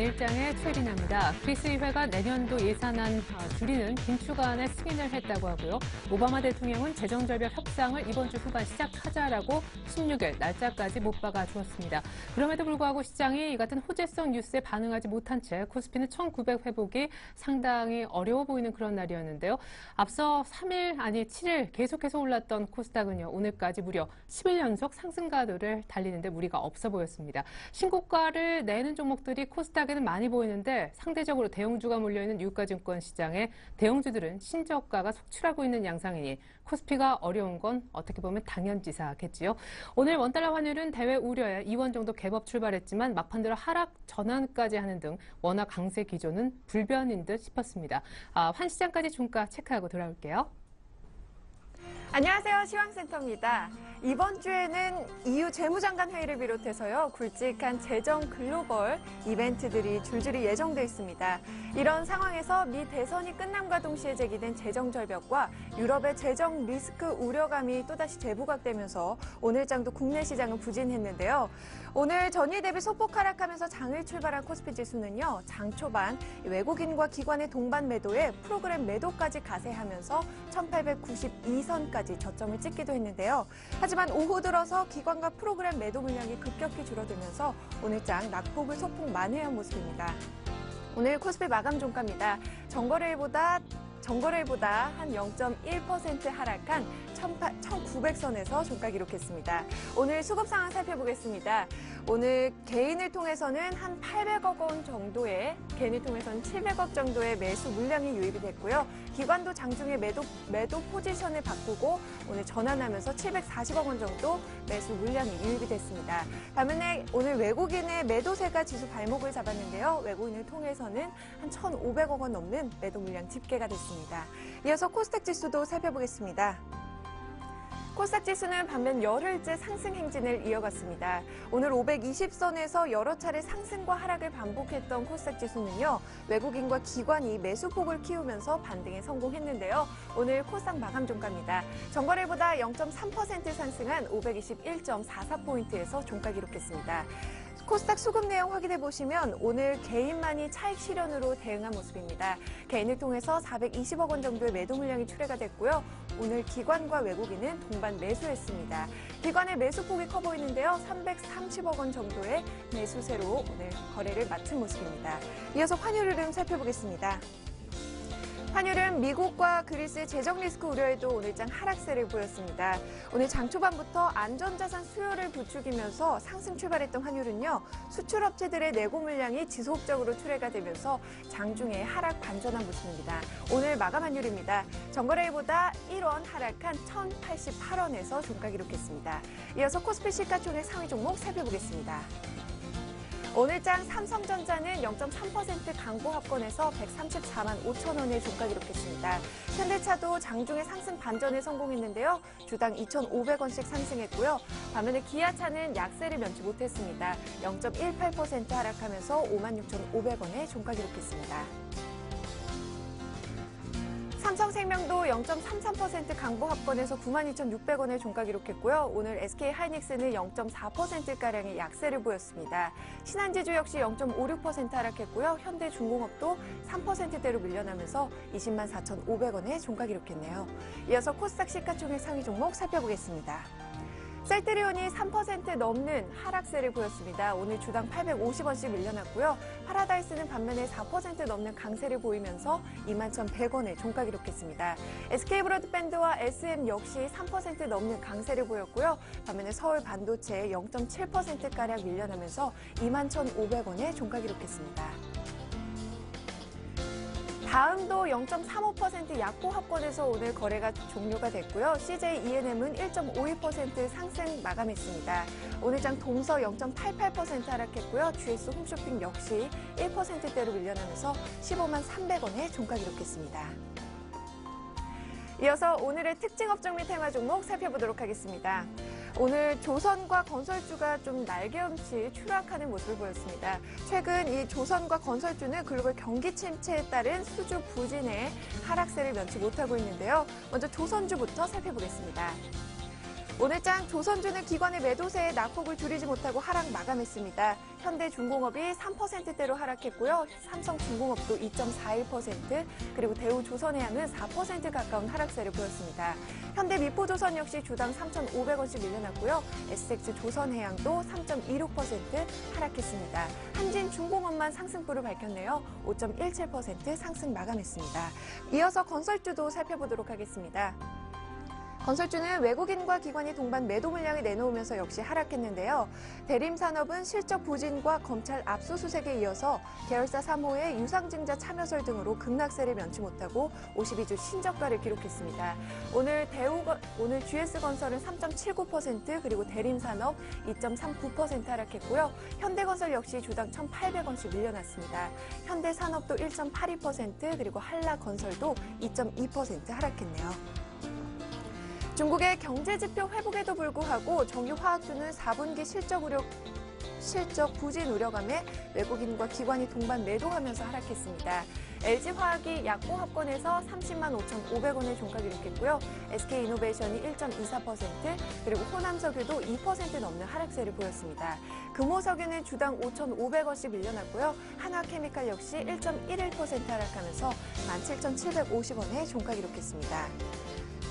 일장의 최리나입니다. 그리스 의회가 내년도 예산안 줄이는 긴축안에 승인을 했다고 하고요. 오바마 대통령은 재정절벽 협상을 이번 주 후반 시작하자라고 16일 날짜까지 못 박아 주었습니다. 그럼에도 불구하고 시장이 이 같은 호재성 뉴스에 반응하지 못한 채 코스피는 1900 회복이 상당히 어려워 보이는 그런 날이었는데요. 앞서 3일 아니 7일 계속해서 올랐던 코스닥은요. 오늘까지 무려 10일 연속 상승가도를 달리는데 무리가 없어 보였습니다. 신고가를 내는 종목들이 코스닥에는 많이 보이는데 상대적으로 대형주가 몰려있는 유가증권 시장에 대형주들은 신저가가 속출하고 있는 양상이니 코스피가 어려운 건 어떻게 보면 당연지사겠지요. 오늘 원달러 환율은 대외 우려에 2원 정도 갭업 출발했지만 막판 들어 하락 전환까지 하는 등 원화 강세 기조는 불변인 듯 싶었습니다. 환시장까지 종가 체크하고 돌아올게요. 안녕하세요. 시황센터입니다. 이번 주에는 EU 재무장관 회의를 비롯해서요. 굵직한 재정 글로벌 이벤트들이 줄줄이 예정돼 있습니다. 이런 상황에서 미 대선이 끝남과 동시에 제기된 재정 절벽과 유럽의 재정 리스크 우려감이 또다시 재부각되면서 오늘장도 국내 시장은 부진했는데요. 오늘 전일 대비 소폭 하락하면서 장을 출발한 코스피 지수는요. 장 초반 외국인과 기관의 동반 매도에 프로그램 매도까지 가세하면서 1892선까지 저점을 찍기도 했는데요. 하지만 오후 들어서 기관과 프로그램 매도 물량이 급격히 줄어들면서 오늘장 낙폭을 소폭 만회한 모습입니다. 오늘 코스피 마감 종가입니다. 전거래일보다 한 0.1% 하락한 1900선에서 종가 기록했습니다. 오늘 수급 상황 살펴보겠습니다. 오늘 개인을 통해서는 한 800억 원 정도의, 개인을 통해서는 700억 정도의 매수 물량이 유입이 됐고요. 기관도 장중에 매도 포지션을 바꾸고 오늘 전환하면서 740억 원 정도 매수 물량이 유입이 됐습니다. 반면에 오늘 외국인의 매도세가 지수 발목을 잡았는데요. 외국인을 통해서는 한 1,500억 원 넘는 매도 물량 집계가 됐습니다. 이어서 코스닥 지수도 살펴보겠습니다. 코스닥 지수는 반면 열흘째 상승 행진을 이어갔습니다. 오늘 520선에서 여러 차례 상승과 하락을 반복했던 코스닥 지수는요. 외국인과 기관이 매수폭을 키우면서 반등에 성공했는데요. 오늘 코스닥 마감 종가입니다. 전거래보다 0.3% 상승한 521.44포인트에서 종가 기록했습니다. 코스닥 수급 내용 확인해 보시면 오늘 개인만이 차익 실현으로 대응한 모습입니다. 개인을 통해서 420억 원 정도의 매도 물량이 출회가 됐고요. 오늘 기관과 외국인은 동반 매수했습니다. 기관의 매수폭이 커 보이는데요. 330억 원 정도의 매수세로 오늘 거래를 마친 모습입니다. 이어서 환율 흐름 살펴보겠습니다. 환율은 미국과 그리스의 재정 리스크 우려에도 오늘장 하락세를 보였습니다. 오늘 장 초반부터 안전자산 수요를 부추기면서 상승 출발했던 환율은요. 수출업체들의 내고 물량이 지속적으로 출회가 되면서 장중에 하락 반전한 모습입니다. 오늘 마감 환율입니다. 전거래일보다 1원 하락한 1,088원에서 종가 기록했습니다. 이어서 코스피 시가총액 상위 종목 살펴보겠습니다. 오늘장 삼성전자는 0.3% 강보 합권에서 134만 5천 원의 종가 기록했습니다. 현대차도 장중에 상승 반전에 성공했는데요. 주당 2,500원씩 상승했고요. 반면에 기아차는 약세를 면치 못했습니다. 0.18% 하락하면서 56,500원의 종가 기록했습니다. 삼성생명도 0.33% 강보 합권에서 92,600원의 종가 기록했고요. 오늘 SK하이닉스는 0.4%가량의 약세를 보였습니다. 신한지주 역시 0.56% 하락했고요. 현대중공업도 3%대로 밀려나면서 20만 4,500원의 종가 기록했네요. 이어서 코스닥 시가총액 상위 종목 살펴보겠습니다. 셀트리온이 3% 넘는 하락세를 보였습니다. 오늘 주당 850원씩 밀려났고요. 파라다이스는 반면에 4% 넘는 강세를 보이면서 21,100원의 종가 기록했습니다. SK브로드밴드와 SM 역시 3% 넘는 강세를 보였고요. 반면에 서울반도체 0.7%가량 밀려나면서 21,500원의 종가 기록했습니다. 다음도 0.35% 약보 합권에서 오늘 거래가 종료가 됐고요. CJ ENM은 1.52% 상승 마감했습니다. 오늘장 동서 0.88% 하락했고요. GS 홈쇼핑 역시 1%대로 밀려나면서 15만 300원의 종가 기록했습니다. 이어서 오늘의 특징 업종 및 테마 종목 살펴보도록 하겠습니다. 오늘 조선과 건설주가 좀 날개엄치 추락하는 모습을 보였습니다. 최근 이 조선과 건설주는 글로벌 경기 침체에 따른 수주 부진의 하락세를 면치 못하고 있는데요. 먼저 조선주부터 살펴보겠습니다. 오늘장 조선주는 기관의 매도세에 낙폭을 줄이지 못하고 하락 마감했습니다. 현대중공업이 3%대로 하락했고요. 삼성중공업도 2.41%, 그리고 대우조선해양은 4% 가까운 하락세를 보였습니다. 현대미포조선 역시 주당 3,500원씩 밀려났고요. SX조선해양도 3.26% 하락했습니다. 한진중공업만 상승폭을 밝혔네요. 5.17% 상승 마감했습니다. 이어서 건설주도 살펴보도록 하겠습니다. 건설주는 외국인과 기관이 동반 매도 물량을 내놓으면서 역시 하락했는데요. 대림산업은 실적 부진과 검찰 압수수색에 이어서 계열사 3호의 유상증자 참여설 등으로 급락세를 면치 못하고 52주 신저가를 기록했습니다. 오늘 GS건설은 3.79%, 그리고 대림산업 2.39% 하락했고요. 현대건설 역시 주당 1,800원씩 밀려났습니다. 현대산업도 1.82%, 그리고 한라건설도 2.2% 하락했네요. 중국의 경제지표 회복에도 불구하고 정유화학주는 4분기 실적 부진 우려감에 외국인과 기관이 동반 매도하면서 하락했습니다. LG화학이 약보합권에서 30만 5,500원의 종가 기록했고요. SK이노베이션이 1.24%, 그리고 호남석유도 2% 넘는 하락세를 보였습니다. 금호석유는 주당 5,500원씩 밀려났고요. 한화케미칼 역시 1.11% 하락하면서 17,750원의 종가 기록했습니다.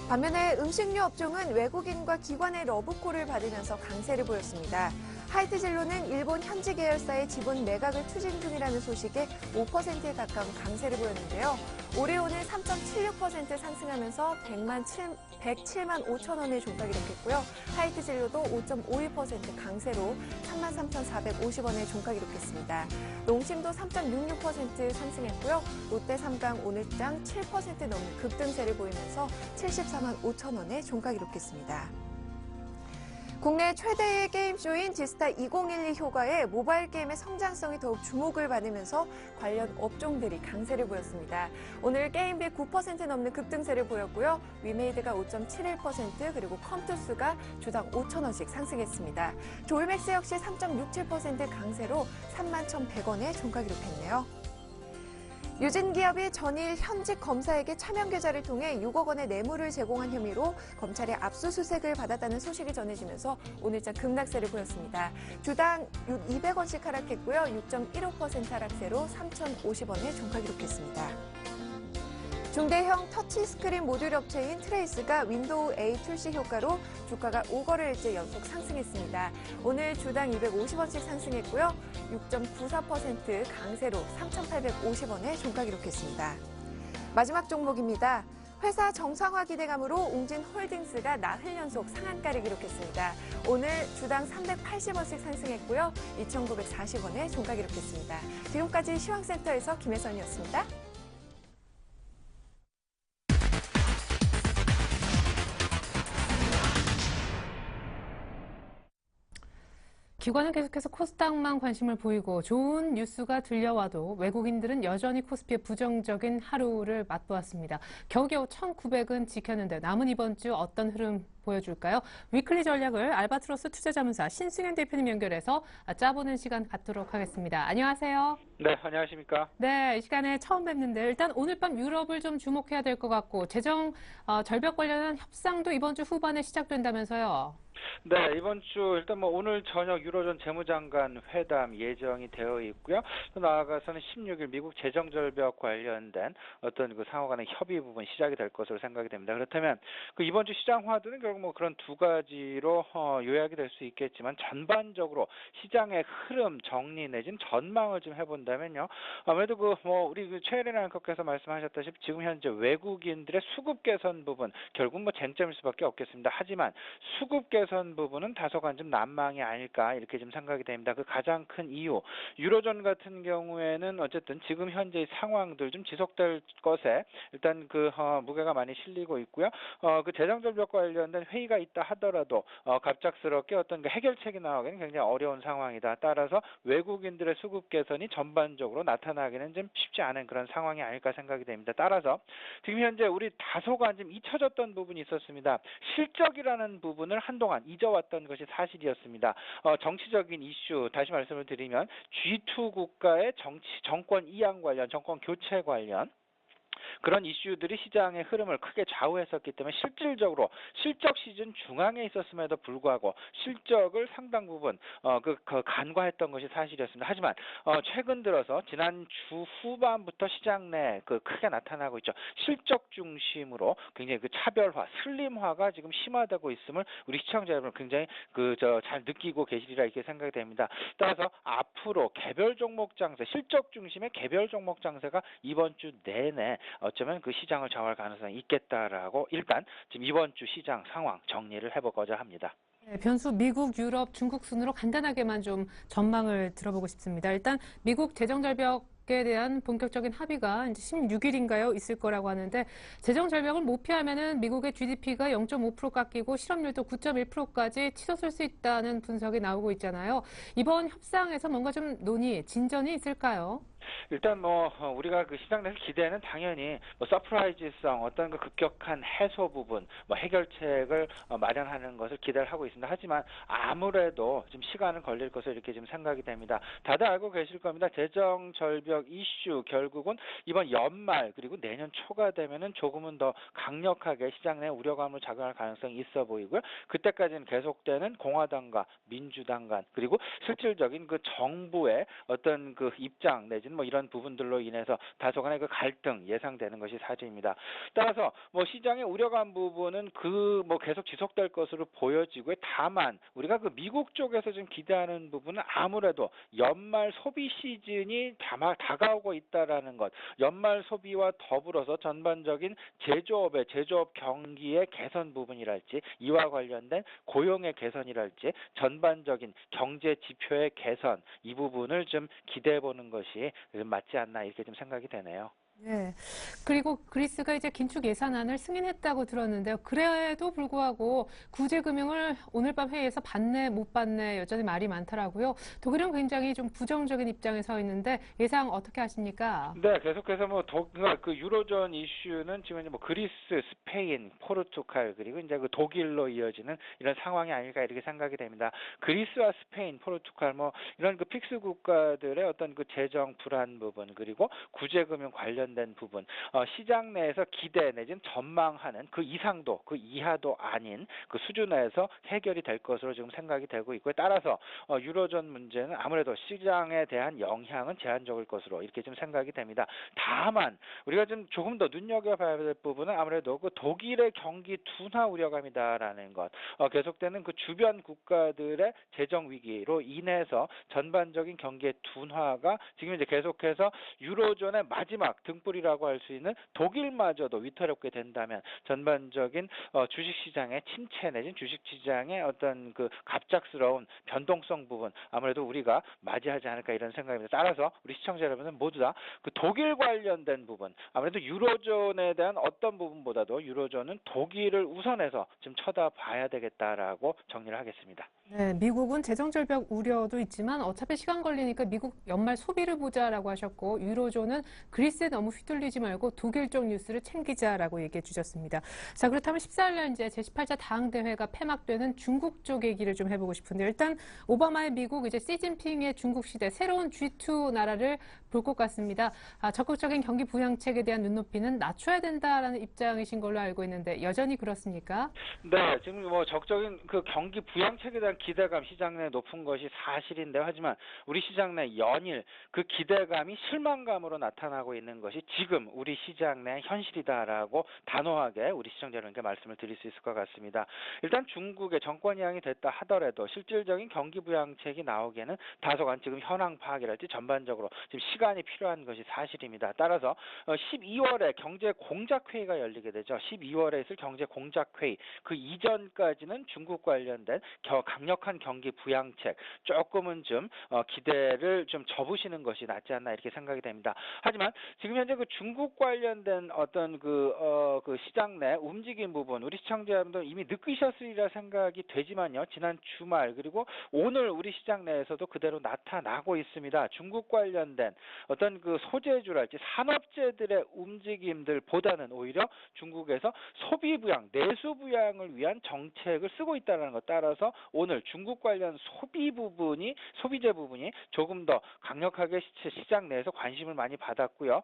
반면에 음식료 업종은 외국인과 기관의 러브콜을 받으면서 강세를 보였습니다. 하이트진로는 일본 현지 계열사의 지분 매각을 추진 중이라는 소식에 5%에 가까운 강세를 보였는데요. 오레오는 3.76% 상승하면서 107만 5천 원의 종가 기록했고요. 하이트진로도 5.52% 강세로 33,450원의 종가 기록했습니다. 농심도 3.66% 상승했고요. 롯데삼강 오늘장 7% 넘는 급등세를 보이면서 74만 5천 원의 종가 기록했습니다. 국내 최대의 게임쇼인 지스타 2012 효과에 모바일 게임의 성장성이 더욱 주목을 받으면서 관련 업종들이 강세를 보였습니다. 오늘 게임비 9% 넘는 급등세를 보였고요. 위메이드가 5.71%, 그리고 컴투스가 주당 5,000원씩 상승했습니다. 조이맥스 역시 3.67% 강세로 31,100원에 종가 기록했네요. 유진기업이 전일 현직 검사에게 차명 계좌를 통해 6억 원의 뇌물을 제공한 혐의로 검찰의 압수수색을 받았다는 소식이 전해지면서 오늘장 급락세를 보였습니다. 주당 200원씩 하락했고요. 6.15% 하락세로 3,050원에 종가 기록했습니다. 중대형 터치스크린 모듈 업체인 트레이스가 윈도우 A 출시 효과로 주가가 5거래일째 연속 상승했습니다. 오늘 주당 250원씩 상승했고요. 6.94% 강세로 3,850원에 종가 기록했습니다. 마지막 종목입니다. 회사 정상화 기대감으로 웅진홀딩스가 나흘 연속 상한가를 기록했습니다. 오늘 주당 380원씩 상승했고요. 2,940원에 종가 기록했습니다. 지금까지 시황센터에서 김혜선이었습니다. 기관은 계속해서 코스닥만 관심을 보이고 좋은 뉴스가 들려와도 외국인들은 여전히 코스피에 부정적인 하루를 맛보았습니다. 겨우겨우 1,900은 지켰는데 남은 이번 주 어떤 흐름 보여줄까요? 위클리 전략을 알바트로스 투자자문사 신승현 대표님 연결해서 짜보는 시간 갖도록 하겠습니다. 안녕하세요. 네, 안녕하십니까? 네, 이 시간에 처음 뵙는데 일단 오늘 밤 유럽을 좀 주목해야 될 것 같고 재정 절벽 관련한 협상도 이번 주 후반에 시작된다면서요. 네, 이번 주 일단 오늘 저녁 유로존 재무장관 회담 예정이 되어 있고요. 또 나아가서는 16일 미국 재정 절벽 관련된 어떤 그 상호 간의 협의 부분 시작이 될 것으로 생각이 됩니다. 그렇다면 그 이번 주 시장 화두는 결국 그런 두 가지로 요약이 될 수 있겠지만 전반적으로 시장의 흐름 정리 내진 전망을 좀 해본다면요. 아무래도 우리 최혜린 앵커께서 말씀하셨다시피 지금 현재 외국인들의 수급 개선 부분 결국 쟁점일 수밖에 없겠습니다. 하지만 수급 개선 부분은 다소간 좀 난망이 아닐까 이렇게 좀 생각이 됩니다. 그 가장 큰 이유 유로존 같은 경우에는 어쨌든 지금 현재의 상황들 좀 지속될 것에 일단 무게가 많이 실리고 있고요. 그 재정 절벽 관련된 회의가 있다 하더라도 갑작스럽게 어떤 그 해결책이 나오기는 굉장히 어려운 상황이다. 따라서 외국인들의 수급 개선이 전반적으로 나타나기는 좀 쉽지 않은 그런 상황이 아닐까 생각이 됩니다. 따라서 지금 현재 우리 다소간 좀 잊혀졌던 부분이 있었습니다. 실적이라는 부분을 한동안 잊어왔던 것이 사실이었습니다. 정치적인 이슈 다시 말씀을 드리면 G2 국가의 정권 이양 관련, 정권 교체 관련 그런 이슈들이 시장의 흐름을 크게 좌우했었기 때문에 실질적으로 실적 시즌 중앙에 있었음에도 불구하고 실적을 상당 부분 간과했던 것이 사실이었습니다. 하지만 최근 들어서 지난 주 후반부터 시장 내 크게 나타나고 있죠. 실적 중심으로 굉장히 차별화, 슬림화가 지금 심화되고 있음을 우리 시청자 여러분 굉장히 잘 느끼고 계시리라 이렇게 생각이 됩니다. 따라서 앞으로 개별 종목 장세, 실적 중심의 개별 종목 장세가 이번 주 내내 어쩌면 시장을 좌우할 가능성이 있겠다라고 일단 지금 이번 주 시장 상황 정리를 해보고자 합니다. 네, 변수 미국, 유럽, 중국 순으로 간단하게만 좀 전망을 들어보고 싶습니다. 일단 미국 재정절벽에 대한 본격적인 합의가 이제 16일인가요? 있을 거라고 하는데 재정절벽을 못 피하면은 미국의 GDP가 0.5% 깎이고 실업률도 9.1%까지 치솟을 수 있다는 분석이 나오고 있잖아요. 이번 협상에서 뭔가 좀 진전이 있을까요? 일단 우리가 시장 내에서 기대는 당연히 서프라이즈성 어떤 급격한 해소 부분 해결책을 마련하는 것을 기대를 하고 있습니다. 하지만 아무래도 좀 시간은 걸릴 것으로 이렇게 지금 생각이 됩니다. 다들 알고 계실 겁니다. 재정 절벽 이슈 결국은 이번 연말 그리고 내년 초가 되면은 조금은 더 강력하게 시장 내 우려감을 작용할 가능성이 있어 보이고요. 그때까지는 계속되는 공화당과 민주당 간 그리고 실질적인 정부의 어떤 입장 내지는 이런 부분들로 인해서 다소간의 갈등 예상되는 것이 사실입니다. 따라서 시장의 우려감 부분은 계속 지속될 것으로 보여지고요. 다만 우리가 미국 쪽에서 좀 기대하는 부분은 아무래도 연말 소비 시즌이 다가오고 있다라는 것, 연말 소비와 더불어서 전반적인 제조업 경기의 개선 부분이랄지 이와 관련된 고용의 개선이랄지 전반적인 경제 지표의 개선 이 부분을 좀 기대해 보는 것이 맞지 않나 이렇게 좀 생각이 되네요. 네. 그리고 그리스가 이제 긴축 예산안을 승인했다고 들었는데요. 그래도 불구하고 구제금융을 오늘 밤 회의에서 받네 못 받네 여전히 말이 많더라고요. 독일은 굉장히 좀 부정적인 입장에 서 있는데 예상 어떻게 하십니까? 네, 계속해서 유로존 이슈는 지금 그리스, 스페인, 포르투갈 그리고 이제 독일로 이어지는 이런 상황이 아닐까 이렇게 생각이 됩니다. 그리스와 스페인, 포르투갈 이런 픽스 국가들의 어떤 재정 불안 부분 그리고 구제금융 관련된 부분 시장 내에서 기대 내지는 전망하는 이상도 이하도 아닌 수준에서 해결이 될 것으로 지금 생각이 되고 있고요. 따라서 유로존 문제는 아무래도 시장에 대한 영향은 제한적일 것으로 이렇게 좀 생각이 됩니다. 다만 우리가 좀 조금 더 눈여겨봐야 될 부분은 아무래도 독일의 경기 둔화 우려감이다라는 것, 계속되는 주변 국가들의 재정 위기로 인해서 전반적인 경기의 둔화가 지금 이제 계속해서 유로존의 마지막 등불이라고 할 수 있는 독일마저도 위태롭게 된다면 전반적인 주식시장의 침체 내진 주식시장의 어떤 갑작스러운 변동성 부분 아무래도 우리가 맞이하지 않을까 이런 생각입니다. 따라서 우리 시청자 여러분은 모두 다 독일 관련된 부분 아무래도 유로존에 대한 어떤 부분보다도 유로존은 독일을 우선해서 좀 쳐다봐야 되겠다라고 정리를 하겠습니다. 네, 미국은 재정절벽 우려도 있지만 어차피 시간 걸리니까 미국 연말 소비를 보자라고 하셨고 유로존은 그리스에 너무 휘둘리지 말고 독일 쪽 뉴스를 챙기자라고 얘기해 주셨습니다. 자, 그렇다면 14일 이제 제18차 다항대회가 폐막되는 중국 쪽 얘기를 좀 해보고 싶은데 일단 오바마의 미국 이제 시진핑의 중국 시대 새로운 G2 나라를 볼 것 같습니다. 적극적인 경기 부양책에 대한 눈높이는 낮춰야 된다라는 입장이신 걸로 알고 있는데 여전히 그렇습니까? 네, 지금 적극적인 경기 부양책에 대한 기대감 시장 내 높은 것이 사실인데요. 하지만 우리 시장 내 연일 기대감이 실망감으로 나타나고 있는 것이 지금 우리 시장 내 현실이다라고 단호하게 우리 시청자 여러분께 말씀을 드릴 수 있을 것 같습니다. 일단 중국의 정권 이양이 됐다 하더라도 실질적인 경기 부양책이 나오기에는 다소간 지금 현황 파악이랄지 전반적으로 지금 시간이 필요한 것이 사실입니다. 따라서 12월에 경제 공작 회의가 열리게 되죠. 12월에 있을 경제 공작 회의 이전까지는 중국 관련된 강력한 경기 부양책 조금은 좀 기대를 좀 접으시는 것이 낫지 않나 이렇게 생각이 됩니다. 하지만 지금 현재 중국 관련된 어떤 시장 내 움직임 부분 우리 시청자 여러분들 이미 느끼셨으리라 생각이 되지만요. 지난 주말 그리고 오늘 우리 시장 내에서도 그대로 나타나고 있습니다. 중국 관련된 어떤 소재주랄지 산업재들의 움직임들보다는 오히려 중국에서 소비 부양, 내수 부양을 위한 정책을 쓰고 있다는 것 따라서 오늘 오늘 중국 관련 소비재 부분이 조금 더 강력하게 시장 내에서 관심을 많이 받았고요.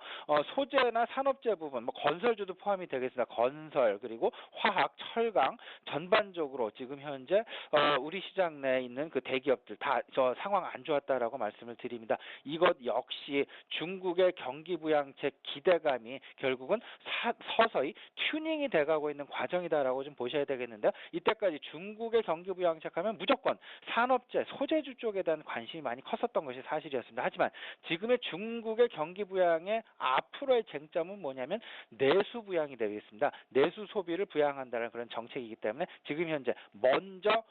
소재나 산업재 부분, 뭐 건설주도 포함이 되겠습니다. 건설 그리고 화학, 철강 전반적으로 지금 현재 우리 시장 내에 있는 그 대기업들 다 저 상황 안 좋았다라고 말씀을 드립니다. 이것 역시 중국의 경기 부양책 기대감이 결국은 서서히 튜닝이 돼가고 있는 과정이다라고 좀 보셔야 되겠는데요. 이때까지 중국의 경기 부양책하면 무조건 산업재, 소재주 쪽에 대한 관심이 많이 컸었던 것이 사실이었습니다. 하지만 지금의 중국의 경기 부양의 앞으로의 쟁점은 뭐냐면 내수 부양이 되겠습니다. 내수 소비를 부양한다는 그런 정책이기 때문에 지금 현재 먼저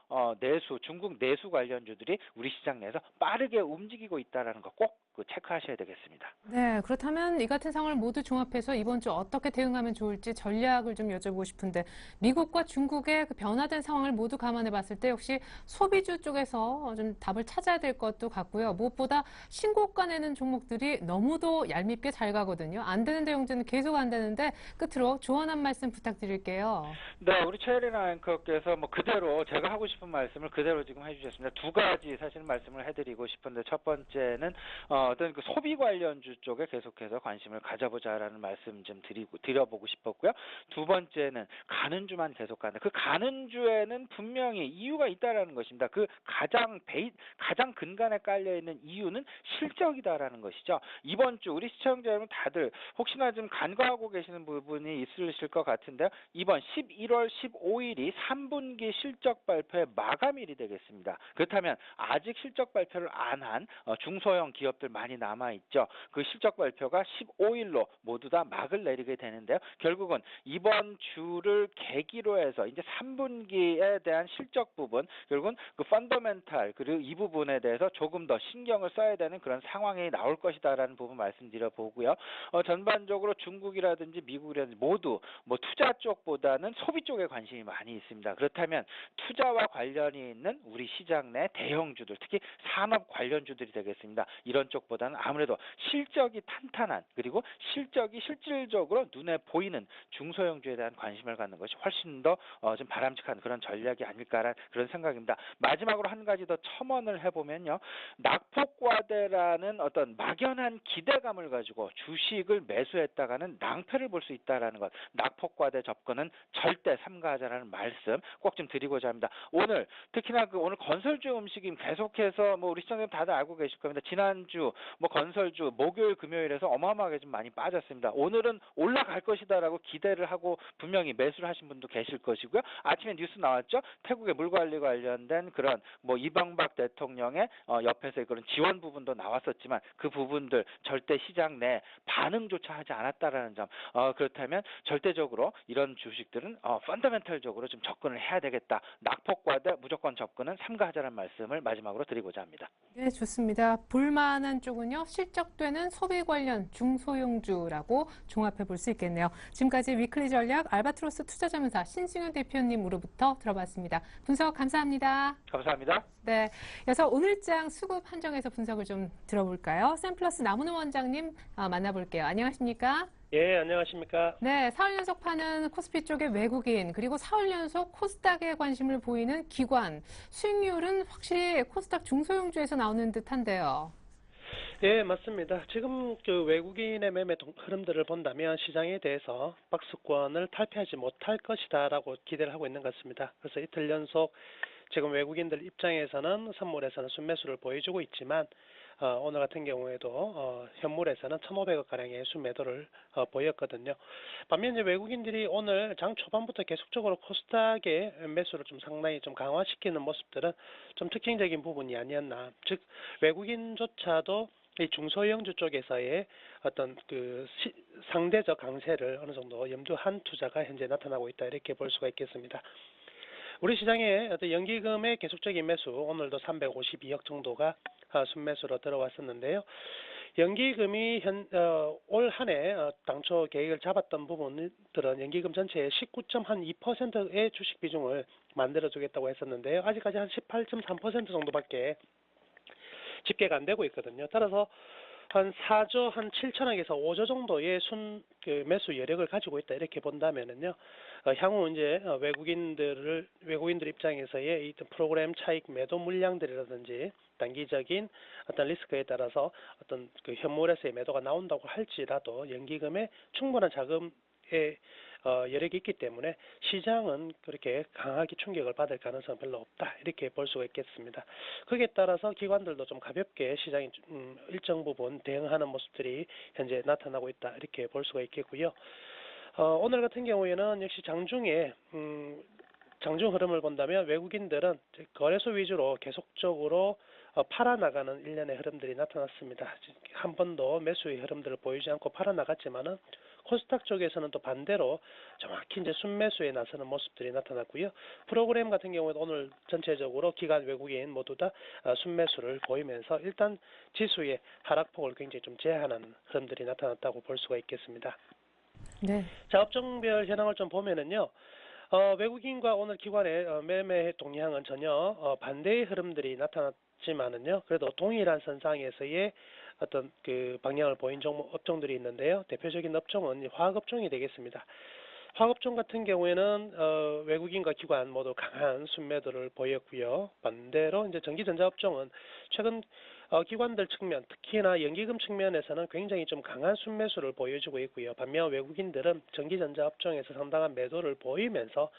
중국 내수 관련주들이 우리 시장 내에서 빠르게 움직이고 있다는 거 꼭 체크하셔야 되겠습니다. 네, 그렇다면 이 같은 상황을 모두 종합해서 이번 주 어떻게 대응하면 좋을지 전략을 좀 여쭤보고 싶은데 미국과 중국의 그 변화된 상황을 모두 감안해 봤을 때 역시 소비주 쪽에서 좀 답을 찾아야 될 것도 같고요. 무엇보다 신고가 내는 종목들이 너무도 얄밉게 잘 가거든요. 안 되는데 영주는 계속 안 되는데 끝으로 조언 한 말씀 부탁드릴게요. 네, 우리 최혜리나 앵커께서 뭐 그대로 제가 하고 싶은 말씀을 그대로 지금 해주셨습니다. 두 가지 사실 말씀을 해드리고 싶은데 첫 번째는 어떤 그 소비 관련주 쪽에 계속해서 관심을 가져보자라는 말씀 좀 드려보고 싶었고요. 두 번째는 가는 주만 계속 가는 그 가는 주에는 분명히 이유가 있다라는 것입니다. 그 가장 근간에 깔려 있는 이유는 실적이다라는 것이죠. 이번 주 우리 시청자 여러분 다들 혹시나 좀 간과하고 계시는 부분이 있으실 것 같은데요. 이번 11월 15일이 3분기 실적 발표의 마감일이 되겠습니다. 그렇다면 아직 실적 발표를 안 한 중소형 기업들 많이 남아있죠. 그 실적 발표가 15일로 모두 다 막을 내리게 되는데요. 결국은 이번 주를 계기로 해서 이제 3분기에 대한 실적 부분, 결국은 그 펀더멘탈 그리고 이 부분에 대해서 조금 더 신경을 써야 되는 그런 상황이 나올 것이다라는 부분 말씀드려 보고요. 전반적으로 중국이라든지 미국이라든지 모두 뭐 투자 쪽보다는 소비 쪽에 관심이 많이 있습니다. 그렇다면 투자와 관련이 있는 우리 시장 내 대형주들, 특히 산업 관련주들이 되겠습니다. 이런 쪽보다는 아무래도 실적이 탄탄한 그리고 실적이 실질적으로 눈에 보이는 중소형주에 대한 관심을 갖는 것이 훨씬 더 좀 바람직한 그런 전략이 아닐까라는 그런 생각입니다. 마지막으로 한 가지 더 첨언을 해보면요. 낙폭과대라는 어떤 막연한 기대감을 가지고 주식을 매수했다가는 낭패를 볼 수 있다라는 것. 낙폭과대 접근은 절대 삼가하자라는 말씀 꼭 좀 드리고자 합니다. 오늘 특히나 오늘 건설주 움직임 계속해서 뭐 우리 시청자들 다들 알고 계실 겁니다. 지난주 뭐 건설주 목요일 금요일에서 어마어마하게 좀 많이 빠졌습니다. 오늘은 올라갈 것이다라고 기대를 하고 분명히 매수를 하신 분도 계실 것이고요. 아침에 뉴스 나왔죠. 태국의 물 관리 관련된 그런 뭐 이명박 대통령의 옆에서 그런 지원 부분도 나왔었지만 그 부분들 절대 시장 내 반응조차 하지 않았다라는 점. 그렇다면 절대적으로 이런 주식들은 펀더멘털적으로 좀 접근을 해야 되겠다. 낙폭과대 무조건 접근은 삼가하자는 말씀을 마지막으로 드리고자 합니다. 네, 좋습니다. 볼만한 쪽은요, 실적되는 소비 관련 중소형주라고 종합해 볼 수 있겠네요. 지금까지 위클리 전략 알바트로스 투자자문사 신승현 대표님으로부터 들어봤습니다. 분석 감사합니다. 감사합니다. 네, 이어서 오늘장 수급 한정에서 분석을 좀 들어볼까요? 샘플러스 남은호 원장님 만나볼게요. 안녕하십니까? 예, 안녕하십니까? 네, 사흘 연속 파는 코스피 쪽의 외국인, 그리고 사흘 연속 코스닥에 관심을 보이는 기관, 수익률은 확실히 코스닥 중소형주에서 나오는 듯한데요. 예, 맞습니다. 지금 그 외국인의 매매 흐름들을 본다면 시장에 대해서 박스권을 탈피하지 못할 것이다라고 기대를 하고 있는 것 같습니다. 그래서 이틀 연속 지금 외국인들 입장에서는 선물에서는 순매수를 보여주고 있지만 오늘 같은 경우에도 현물에서는 1,500억 가량의 순매도를 보였거든요. 반면 이제 외국인들이 오늘 장 초반부터 계속적으로 코스닥의 매수를 좀 상당히 좀 강화시키는 모습들은 좀 특징적인 부분이 아니었나. 즉 외국인조차도 이 중소형주 쪽에서의 어떤 그 상대적 강세를 어느 정도 염두한 투자가 현재 나타나고 있다 이렇게 볼 수가 있겠습니다. 우리 시장의 어떤 연기금의 계속적인 매수 오늘도 352억 정도가 순매수로 들어왔었는데요. 연기금이 올 한 해 당초 계획을 잡았던 부분들은 연기금 전체의 19.2%의 주식 비중을 만들어주겠다고 했었는데요. 아직까지 한 18.3% 정도밖에 집계가 안 되고 있거든요. 따라서 한 4조 한 7천억에서 5조 정도의 그 매수 여력을 가지고 있다 이렇게 본다면은요. 향후 이제 외국인들 입장에서의 이 프로그램 차익 매도 물량들이라든지 단기적인 어떤 리스크에 따라서 어떤 그 현물에서의 매도가 나온다고 할지라도 연기금에 충분한 자금의 여력이 있기 때문에 시장은 그렇게 강하게 충격을 받을 가능성은 별로 없다 이렇게 볼 수가 있겠습니다. 거기에 따라서 기관들도 좀 가볍게 시장이 일정 부분 대응하는 모습들이 현재 나타나고 있다 이렇게 볼 수가 있겠고요. 오늘 같은 경우에는 역시 장중에 장중 흐름을 본다면 외국인들은 거래소 위주로 계속적으로 팔아나가는 일련의 흐름들이 나타났습니다. 한 번도 매수의 흐름들을 보이지 않고 팔아나갔지만은 코스닥 쪽에서는 또 반대로 정확히 이제 순매수에 나서는 모습들이 나타났고요. 프로그램 같은 경우에도 오늘 전체적으로 기관 외국인 모두 다 순매수를 보이면서 일단 지수의 하락폭을 굉장히 좀 제한하는 흐름들이 나타났다고 볼 수가 있겠습니다. 네. 자, 업종별 현황을 좀 보면은요. 외국인과 오늘 기관의 매매 동향은 전혀 반대의 흐름들이 나타났지만은요. 그래도 동일한 선상에서의 어떤 그 방향을 보인 업종들이 있는데요. 대표적인 업종은 화학업종이 되겠습니다. 화학업종 같은 경우에는 외국인과 기관 모두 강한 순매도를 보였고요. 반대로 이제 전기전자업종은 최근 기관들 측면, 특히나 연기금 측면에서는 굉장히 좀 강한 순매수를 보여주고 있고요. 반면 외국인들은 전기전자업종에서 상당한 매도를 보이면서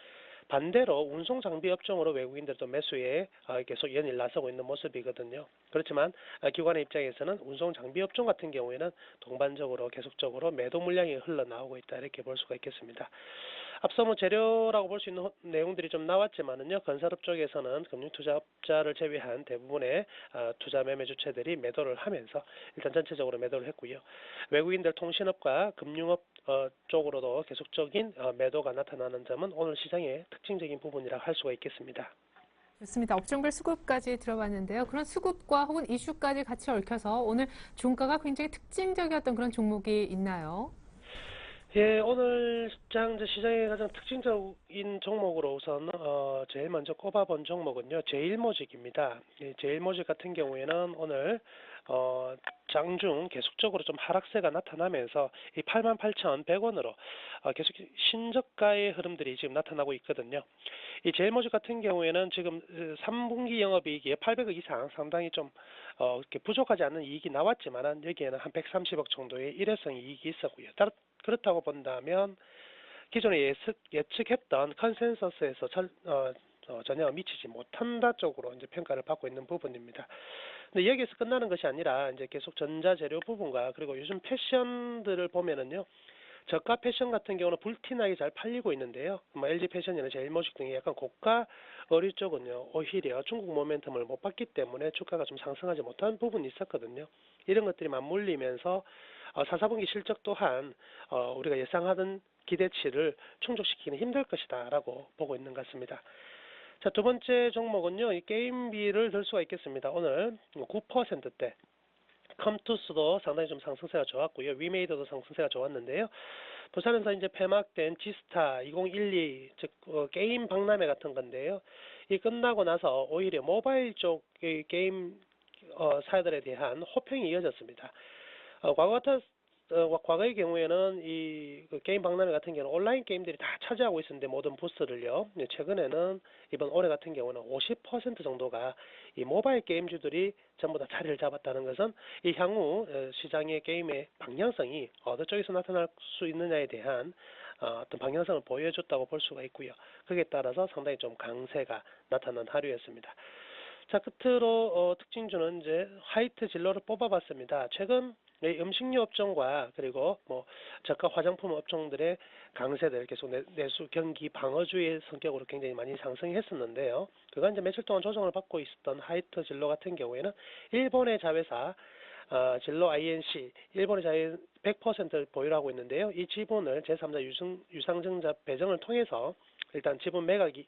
반대로 운송장비 업종으로 외국인들도 매수에 계속 연일 나서고 있는 모습이거든요. 그렇지만 기관의 입장에서는 운송장비 업종 같은 경우에는 동반적으로 계속적으로 매도 물량이 흘러나오고 있다 이렇게 볼 수가 있겠습니다. 앞서 뭐 재료라고 볼 수 있는 내용들이 좀 나왔지만은요, 건설업 쪽에서는 금융투자업자를 제외한 대부분의 투자 매매 주체들이 매도를 하면서 일단 전체적으로 매도를 했고요. 외국인들 통신업과 금융업 쪽으로도 계속적인 매도가 나타나는 점은 오늘 시장의 특징적인 부분이라 할 수가 있겠습니다. 좋습니다. 업종별 수급까지 들어봤는데요. 그런 수급과 혹은 이슈까지 같이 얽혀서 오늘 종가가 굉장히 특징적이었던 그런 종목이 있나요? 예, 오늘 시장의 가장 특징적인 종목으로 우선 제일 먼저 꼽아본 종목은요, 제일모직입니다. 제일모직 같은 경우에는 오늘 장중 계속적으로 좀 하락세가 나타나면서 이 88,100원으로 계속 신저가의 흐름들이 지금 나타나고 있거든요. 이 제일모직 같은 경우에는 지금 3분기 영업이익이 800억 이상 상당히 좀 이렇게 부족하지 않는 이익이 나왔지만은 여기에는 한 130억 정도의 일회성 이익이 있었고요. 그렇다고 본다면 기존에 예측했던 컨센서스에서 전혀 미치지 못한다 쪽으로 이제 평가를 받고 있는 부분입니다. 근데 여기에서 끝나는 것이 아니라 이제 계속 전자재료 부분과 그리고 요즘 패션들을 보면은요. 저가 패션 같은 경우는 불티나게 잘 팔리고 있는데요. LG 패션이나 제일모직 등의 약간 고가 의류 쪽은요. 오히려 중국 모멘텀을 못 받기 때문에 주가가 좀 상승하지 못한 부분이 있었거든요. 이런 것들이 맞물리면서 4사분기 실적 또한 우리가 예상하던 기대치를 충족시키기는 힘들 것이다라고 보고 있는 것 같습니다. 자, 두 번째 종목은요. 이 게임비를 들 수가 있겠습니다. 오늘 9%대. 컴투스도 상당히 좀 상승세가 좋았고요. 위메이더도 상승세가 좋았는데요. 부산에서 이제 폐막된 지스타 2012, 즉 게임 박람회 같은 건데요. 이 끝나고 나서 오히려 모바일 쪽의 게임 사들에 대한 호평이 이어졌습니다. 과거의 경우에는 그 게임 박람회 같은 경우는 온라인 게임들이 다 차지하고 있었는데 모든 부스를요. 최근에는 이번 올해 같은 경우는 50% 정도가 이 모바일 게임주들이 전부 다 자리를 잡았다는 것은 이 향후 시장의 게임의 방향성이 어느 쪽에서 나타날 수 있느냐에 대한 어떤 방향성을 보여줬다고 볼 수가 있고요. 거기에 따라서 상당히 좀 강세가 나타난 하루였습니다. 자, 끝으로 특징주는 이제 화이트 진로를 뽑아봤습니다. 최근 음식료 업종과 그리고 뭐 저가 화장품 업종들의 강세들 계속 내수 경기 방어주의 성격으로 굉장히 많이 상승했었는데요. 그간 이제 며칠 동안 조정을 받고 있었던 화이트 진로 같은 경우에는 일본의 자회사 진로 INC 일본의 자회 100%를 보유하고 있는데요. 이 지분을 제3자 유상증자 배정을 통해서 일단 지분 매각이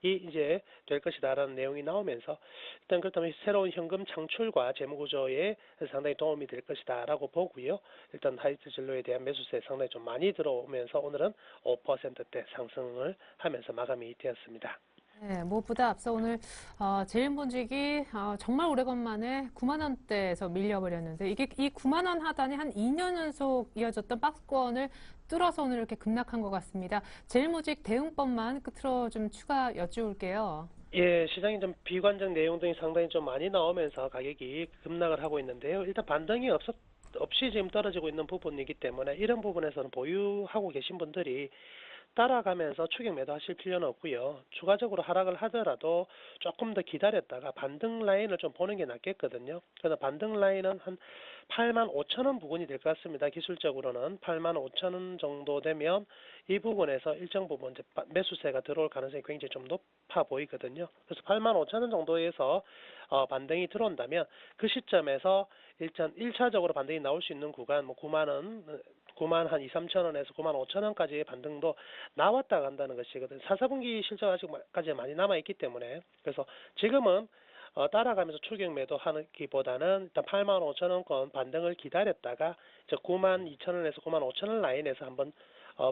이제 될 것이다라는 내용이 나오면서 일단 그렇다면 새로운 현금 창출과 재무구조에 상당히 도움이 될 것이다라고 보고요. 일단 화이트 진로에 대한 매수세 상당히 좀 많이 들어오면서 오늘은 5%대 상승을 하면서 마감이 되었습니다. 네, 무엇보다 앞서 오늘 제일모직이 정말 오래간만에 9만 원대에서 밀려버렸는데 이게 이 9만 원 하단이 한 2년 연속 이어졌던 박스권을 뚫어서 오늘 이렇게 급락한 것 같습니다. 제일모직 대응법만 끝으로 좀 추가 여쭈올게요. 예, 시장이 좀 비관적 내용 등이 상당히 좀 많이 나오면서 가격이 급락을 하고 있는데요. 일단 반등이 없이 지금 떨어지고 있는 부분이기 때문에 이런 부분에서는 보유하고 계신 분들이 따라가면서 추격 매도하실 필요는 없고요. 추가적으로 하락을 하더라도 조금 더 기다렸다가 반등 라인을 좀 보는 게 낫겠거든요. 그래서 반등 라인은 한 85,000원 부근이 될 것 같습니다. 기술적으로는 85,000원 정도 되면 이 부분에서 일정 부분 이제 매수세가 들어올 가능성이 굉장히 좀 높아 보이거든요. 그래서 85,000원 정도에서 반등이 들어온다면 그 시점에서 일단 1차적으로 반등이 나올 수 있는 구간 9만 한 2, 3천 원에서 9만 5천 원까지의 반등도 나왔다 간다는 것이거든요. 4, 4분기 실적 아직까지 많이 남아있기 때문에 그래서 지금은 따라가면서 추격 매도하기보다는 일단 8만 5천 원권 반등을 기다렸다가 9만 2천 원에서 9만 5천 원 라인에서 한번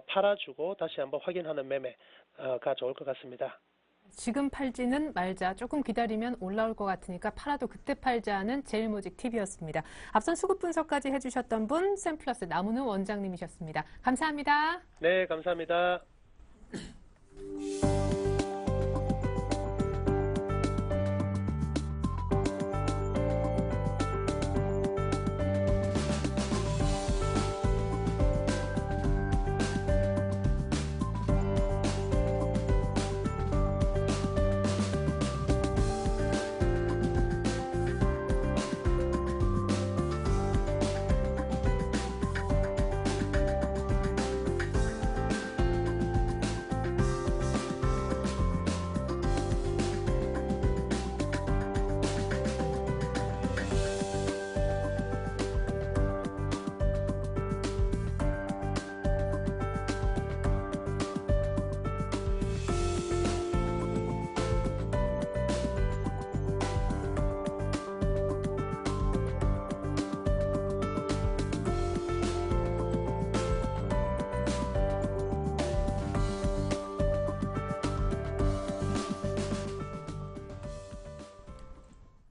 팔아주고 다시 한번 확인하는 매매가 좋을 것 같습니다. 지금 팔지는 말자. 조금 기다리면 올라올 것 같으니까 팔아도 그때 팔자는 제일모직 팁이었습니다. 앞선 수급 분석까지 해주셨던 분 샘플러스 남은우 원장님이셨습니다. 감사합니다. 네, 감사합니다.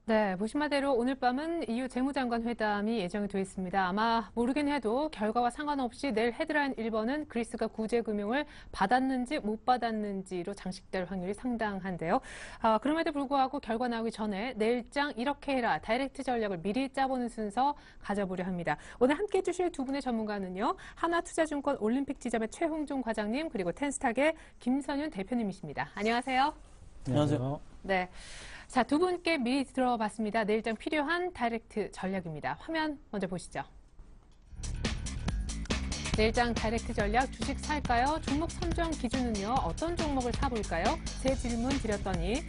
네, 보신 바대로 오늘 밤은 EU 재무장관 회담이 예정이 되어 있습니다. 아마 모르긴 해도 결과와 상관없이 내일 헤드라인 1번은 그리스가 구제금융을 받았는지 못 받았는지로 장식될 확률이 상당한데요. 그럼에도 불구하고 결과 나오기 전에 내일장 이렇게 해라 다이렉트 전략을 미리 짜보는 순서 가져보려 합니다. 오늘 함께해 주실 두 분의 전문가는요. 하나투자증권 올림픽 지점의 최홍중 과장님 그리고 텐스탁의 김선윤 대표님이십니다. 안녕하세요. 안녕하세요. 네. 자, 두 분께 미리 들어봤습니다. 내일장 필요한 다이렉트 전략입니다. 화면 먼저 보시죠. 내일장 다이렉트 전략 주식 살까요? 종목 선정 기준은요? 어떤 종목을 사볼까요? 세 질문 드렸더니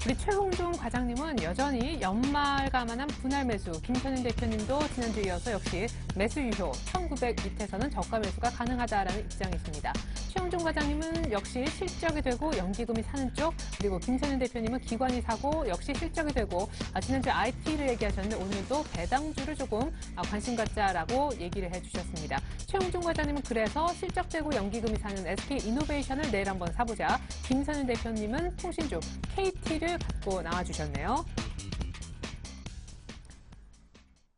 우리 최홍중 과장님은 여전히 연말 감안한 분할 매수, 김선윤 대표님도 지난주에 이어서 역시 매수 유효 1900 밑에서는 저가 매수가 가능하다라는 입장이십니다. 최홍중 과장님은 역시 실적이 되고 연기금이 사는 쪽, 그리고 김선윤 대표님은 기관이 사고 역시 실적이 되고 지난주에 IT를 얘기하셨는데 오늘도 배당주를 조금 관심 갖자라고 얘기를 해주셨습니다. 최홍중 과장님은 그래서 실적되고 연기금이 사는 SK이노베이션을 내일 한번 사보자. 김선윤 대표님은 통신주 KT를 갖고 나와주셨네요.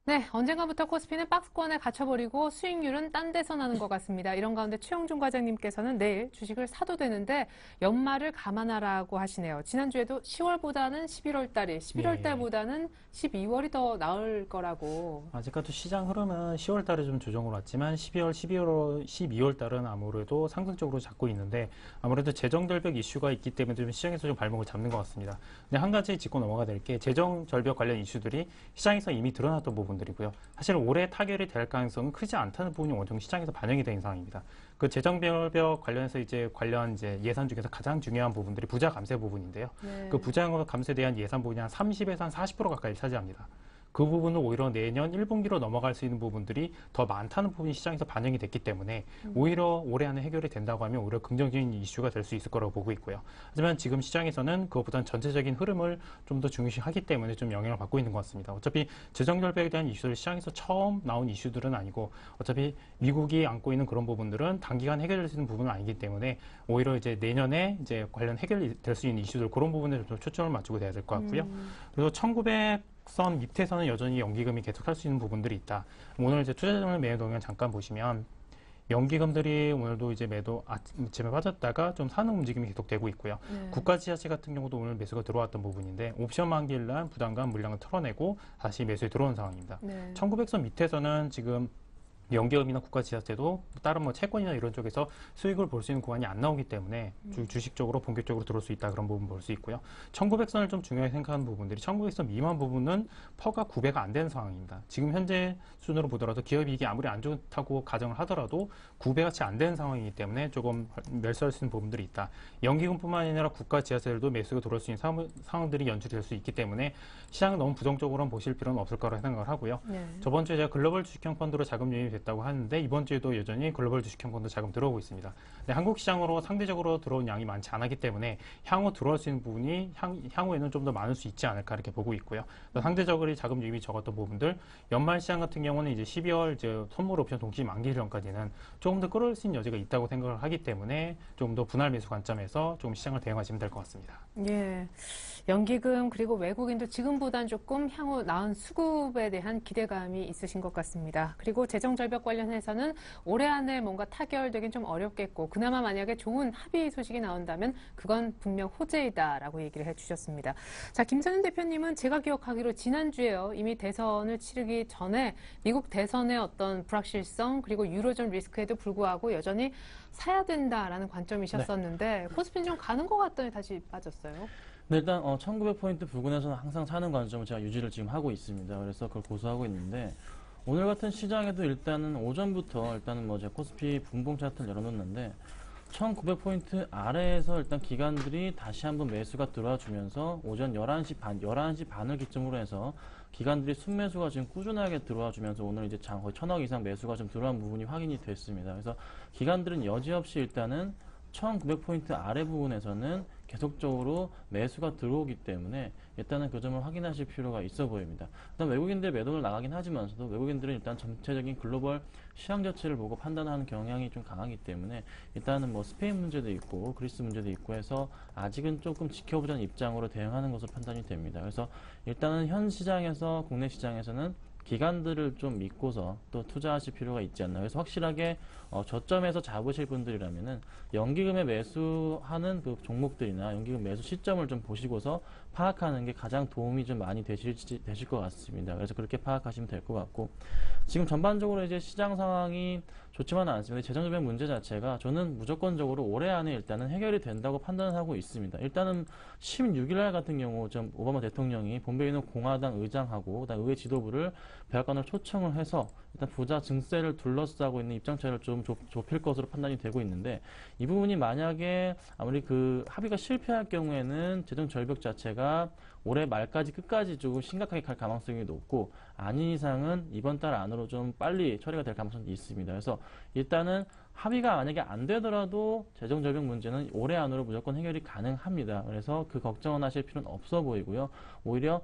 네, 언젠가부터 코스피는 박스권에 갇혀버리고 수익률은 딴 데서 나는 것 같습니다. 이런 가운데 최홍중 과장님께서는 내일 주식을 사도 되는데 연말을 감안하라고 하시네요. 지난주에도 10월보다는 11월 달이, 11월 달보다는 12월이 더 나을 거라고. 아직까지 시장 흐름은 10월 달에 좀 조정으로 왔지만 12월 달은 아무래도 상승적으로 잡고 있는데 아무래도 재정절벽 이슈가 있기 때문에 좀 시장에서 좀 발목을 잡는 것 같습니다. 근데 한 가지 짚고 넘어가야 될 게 재정절벽 관련 이슈들이 시장에서 이미 드러났던 부분 이고요. 사실 올해 타결이 될 가능성은 크지 않다는 부분이 어느 정도 시장에서 반영이 된 상황입니다. 그 재정절벽 관련해서 관련 예산 중에서 가장 중요한 부분들이 부자 감세 부분인데요. 네. 그 부자 감세에 대한 예산 부분이 한 30에서 한 40% 가까이 차지합니다. 그 부분은 오히려 내년 1분기로 넘어갈 수 있는 부분들이 더 많다는 부분이 시장에서 반영이 됐기 때문에 오히려 올해 안에 해결이 된다고 하면 오히려 긍정적인 이슈가 될 수 있을 거라고 보고 있고요. 하지만 지금 시장에서는 그것보다는 전체적인 흐름을 좀 더 중요시하기 때문에 좀 영향을 받고 있는 것 같습니다. 어차피 재정 결백에 대한 이슈들 시장에서 처음 나온 이슈들은 아니고 어차피 미국이 안고 있는 그런 부분들은 단기간 해결될 수 있는 부분은 아니기 때문에 오히려 이제 내년에 이제 관련 해결될 수 있는 이슈들 그런 부분에 좀 초점을 맞추고 돼야 될 것 같고요. 그래서 1900선 밑에서는 여전히 연기금이 계속 할 수 있는 부분들이 있다. 오늘 이제 투자자들 매도 동향 잠깐 보시면 연기금들이 오늘도 이제 매도 아침에 빠졌다가 좀 사는 움직임이 계속되고 있고요. 네. 국가지자체 같은 경우도 오늘 매수가 들어왔던 부분인데 옵션 만기일 날 부담감 물량을 털어내고 다시 매수에 들어온 상황입니다. 네. 1900선 밑에서는 지금 연기금이나 국가지자체도 다른 뭐 채권이나 이런 쪽에서 수익을 볼 수 있는 구간이 안 나오기 때문에 주식적으로 본격적으로 들어올 수 있다 그런 부분 볼 수 있고요. 1900선을 좀 중요하게 생각하는 부분들이 1900선 미만 부분은 퍼가 9배가 안 되는 상황입니다. 지금 현재 수준으로 보더라도 기업이익이 아무리 안 좋다고 가정을 하더라도 9배가 채 안 되는 상황이기 때문에 조금 멸수할 수 있는 부분들이 있다. 연기금뿐만 아니라 국가지자체들도 매수가 들어올 수 있는 상황들이 연출될 수 있기 때문에 시장을 너무 부정적으로는 보실 필요는 없을 거라고 생각을 하고요. 네. 저번 주에 제가 글로벌 주식형 펀드로 자금 유입이 됐다고 하는데 이번 주에도 여전히 글로벌 주식형 펀드 자금 들어오고 있습니다. 근데 한국 시장으로 상대적으로 들어온 양이 많지 않기 때문에 향후 들어올 수 있는 부분이 향후에는 좀 더 많을 수 있지 않을까 이렇게 보고 있고요. 상대적으로 자금 유입이 적었던 부분들 연말 시장 같은 경우는 이제 12월 이제 선물 옵션 동시 만기 전까지는 조금 더 끌어올 수 있는 여지가 있다고 생각을 하기 때문에 조금 더 분할 매수 관점에서 좀 시장을 대응하시면 될 것 같습니다. 예. 연기금 그리고 외국인도 지금보단 조금 향후 나은 수급에 대한 기대감이 있으신 것 같습니다. 그리고 재정절벽 관련해서는 올해 안에 뭔가 타결되긴 좀 어렵겠고 그나마 만약에 좋은 합의 소식이 나온다면 그건 분명 호재이다라고 얘기를 해주셨습니다. 자, 김선현 대표님은 제가 기억하기로 지난주에요. 이미 대선을 치르기 전에 미국 대선의 어떤 불확실성 그리고 유로존 리스크에도 불구하고 여전히 사야 된다라는 관점이셨었는데 코스피는 좀 가는 것 같더니 다시 빠졌어요. 네, 일단 1900포인트 부근에서는 항상 사는 관점을 제가 유지를 지금 하고 있습니다. 그래서 그걸 고수하고 있는데 오늘 같은 시장에도 일단은 오전부터 일단은 뭐 제 코스피 분봉 차트를 열어놓는데 1900포인트 아래에서 일단 기관들이 다시 한번 매수가 들어와 주면서 오전 11시 반을 기점으로 해서 기관들이 순매수가 지금 꾸준하게 들어와 주면서 오늘 이제 거의 1000억 이상 매수가 좀 들어간 부분이 확인이 됐습니다. 그래서 기관들은 여지없이 일단은 1900포인트 아래 부분에서는 계속적으로 매수가 들어오기 때문에 일단은 그 점을 확인하실 필요가 있어 보입니다. 일단 외국인들 매도를 나가긴 하지만서도 외국인들은 일단 전체적인 글로벌 시장 자체를 보고 판단하는 경향이 좀 강하기 때문에 일단은 뭐 스페인 문제도 있고 그리스 문제도 있고 해서 아직은 조금 지켜보자는 입장으로 대응하는 것으로 판단이 됩니다. 그래서 일단은 현 시장에서 국내 시장에서는 기관들을 좀 믿고서 또 투자하실 필요가 있지 않나. 그래서 확실하게 저점에서 잡으실 분들이라면은 연기금에 매수하는 그 종목들이나 연기금 매수 시점을 좀 보시고서 파악하는 게 가장 도움이 좀 많이 되실 것 같습니다. 그래서 그렇게 파악하시면 될 것 같고 지금 전반적으로 이제 시장 상황이 좋지만은 않습니다. 재정적인 문제 자체가 저는 무조건적으로 올해 안에 일단은 해결이 된다고 판단하고 있습니다. 일단은 16일 날 같은 경우 좀 오바마 대통령이 본배에 있는 공화당 의장하고 그다음 의회 지도부를 백악관을 초청을 해서 일단 부자 증세를 둘러싸고 있는 입장차를 좀 좁힐 것으로 판단이 되고 있는데 이 부분이 만약에 아무리 그 합의가 실패할 경우에는 재정 절벽 자체가 올해 말까지 끝까지 조금 심각하게 갈 가능성이 높고 아닌 이상은 이번 달 안으로 좀 빨리 처리가 될 가능성이 있습니다. 그래서 일단은 합의가 만약에 안 되더라도 재정 절벽 문제는 올해 안으로 무조건 해결이 가능합니다. 그래서 그 걱정은 하실 필요는 없어 보이고요. 오히려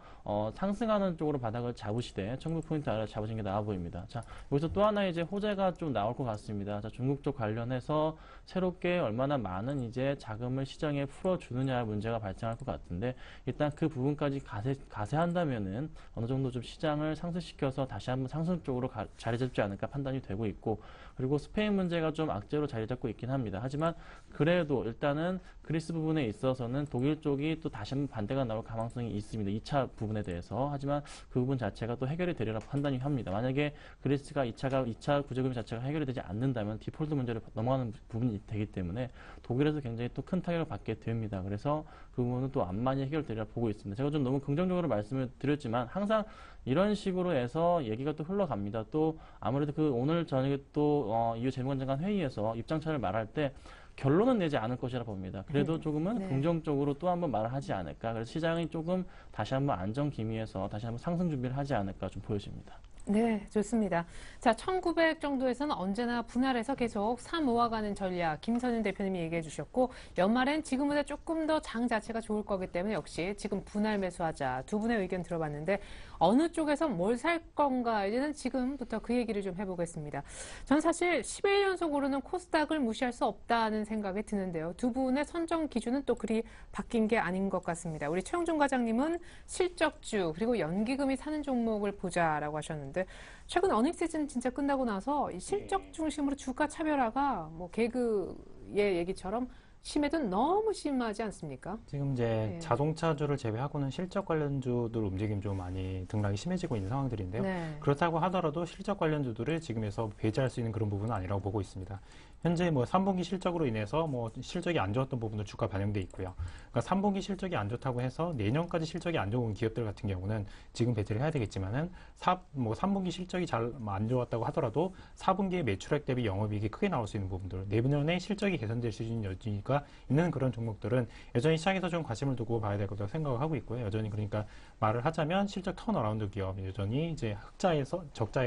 상승하는 쪽으로 바닥을 잡으시되 1900포인트 아래 잡으신 게 나아 보입니다. 자, 여기서 또 하나 이제 호재가 좀 나올 것 같습니다. 자, 중국 쪽 관련해서 새롭게 얼마나 많은 이제 자금을 시장에 풀어주느냐 문제가 발생할 것 같은데 일단 그 부분까지 가세한다면은 어느 정도 좀 시장을 상승시켜서 다시 한번 상승 쪽으로 자리 잡지 않을까 판단이 되고 있고 그리고 스페인 문제가 좀 악재로 자리 잡고 있긴 합니다. 하지만 그래도 일단은 그리스 부분에 있어서는 독일 쪽이 또 다시 한번 반대가 나올 가능성이 있습니다. 2차 부분에 대해서. 하지만 그 부분 자체가 또 해결이 되리라 판단이 합니다. 만약에 그리스가 2차 구제금리 자체가 해결이 되지 않는다면 디폴트 문제를 넘어가는 부분이 되기 때문에 독일에서 굉장히 또 큰 타격을 받게 됩니다. 그래서 그 부분은 또 안만이 해결되리라 보고 있습니다. 제가 좀 너무 긍정적으로 말씀을 드렸지만 항상 이런 식으로 해서 얘기가 또 흘러갑니다. 또 아무래도 그 오늘 저녁에 또 이후 재무관장관 회의에서 입장차를 말할 때 결론은 내지 않을 것이라 봅니다. 그래도 조금은 네. 긍정적으로 또 한번 말을 하지 않을까. 그래서 시장이 조금 다시 한번 안정 기미에서 다시 한번 상승 준비를 하지 않을까 좀 보여집니다. 네, 좋습니다. 자, 1900 정도에서는 언제나 분할해서 계속 사 모아가는 전략, 김선윤 대표님이 얘기해 주셨고, 연말엔 지금보다 조금 더 장 자체가 좋을 거기 때문에 역시 지금 분할 매수하자. 두 분의 의견 들어봤는데, 어느 쪽에서 뭘 살 건가에는 지금부터 그 얘기를 좀 해보겠습니다. 전 사실 10일 연속 오르는 코스닥을 무시할 수 없다는 생각이 드는데요. 두 분의 선정 기준은 또 그리 바뀐 게 아닌 것 같습니다. 우리 최영준 과장님은 실적주, 그리고 연기금이 사는 종목을 보자라고 하셨는데, 최근 어닝 시즌 진짜 끝나고 나서 이 실적 중심으로 주가 차별화가 뭐 개그의 얘기처럼 심해도 너무 심하지 않습니까? 지금 이제 네. 자동차주를 제외하고는 실적 관련주들 움직임 좀 많이 등락이 심해지고 있는 상황들인데요. 네. 그렇다고 하더라도 실적 관련주들을 지금에서 배제할 수 있는 그런 부분은 아니라고 보고 있습니다. 현재 뭐 3분기 실적으로 인해서 뭐 실적이 안 좋았던 부분도 주가 반영돼 있고요. 그러니까 3분기 실적이 안 좋다고 해서 내년까지 실적이 안 좋은 기업들 같은 경우는 지금 배제를 해야 되겠지만은 3분기 실적이 잘 안 좋았다고 하더라도 4분기에 매출액 대비 영업이익이 크게 나올 수 있는 부분들, 내년에 실적이 개선될 수 있는 여지가 있는 그런 종목들은 여전히 시장에서 좀 관심을 두고 봐야 될 거라고 생각을 하고 있고요. 여전히 그러니까 말을 하자면 실적 턴어라운드 기업, 여전히 이제 적자에서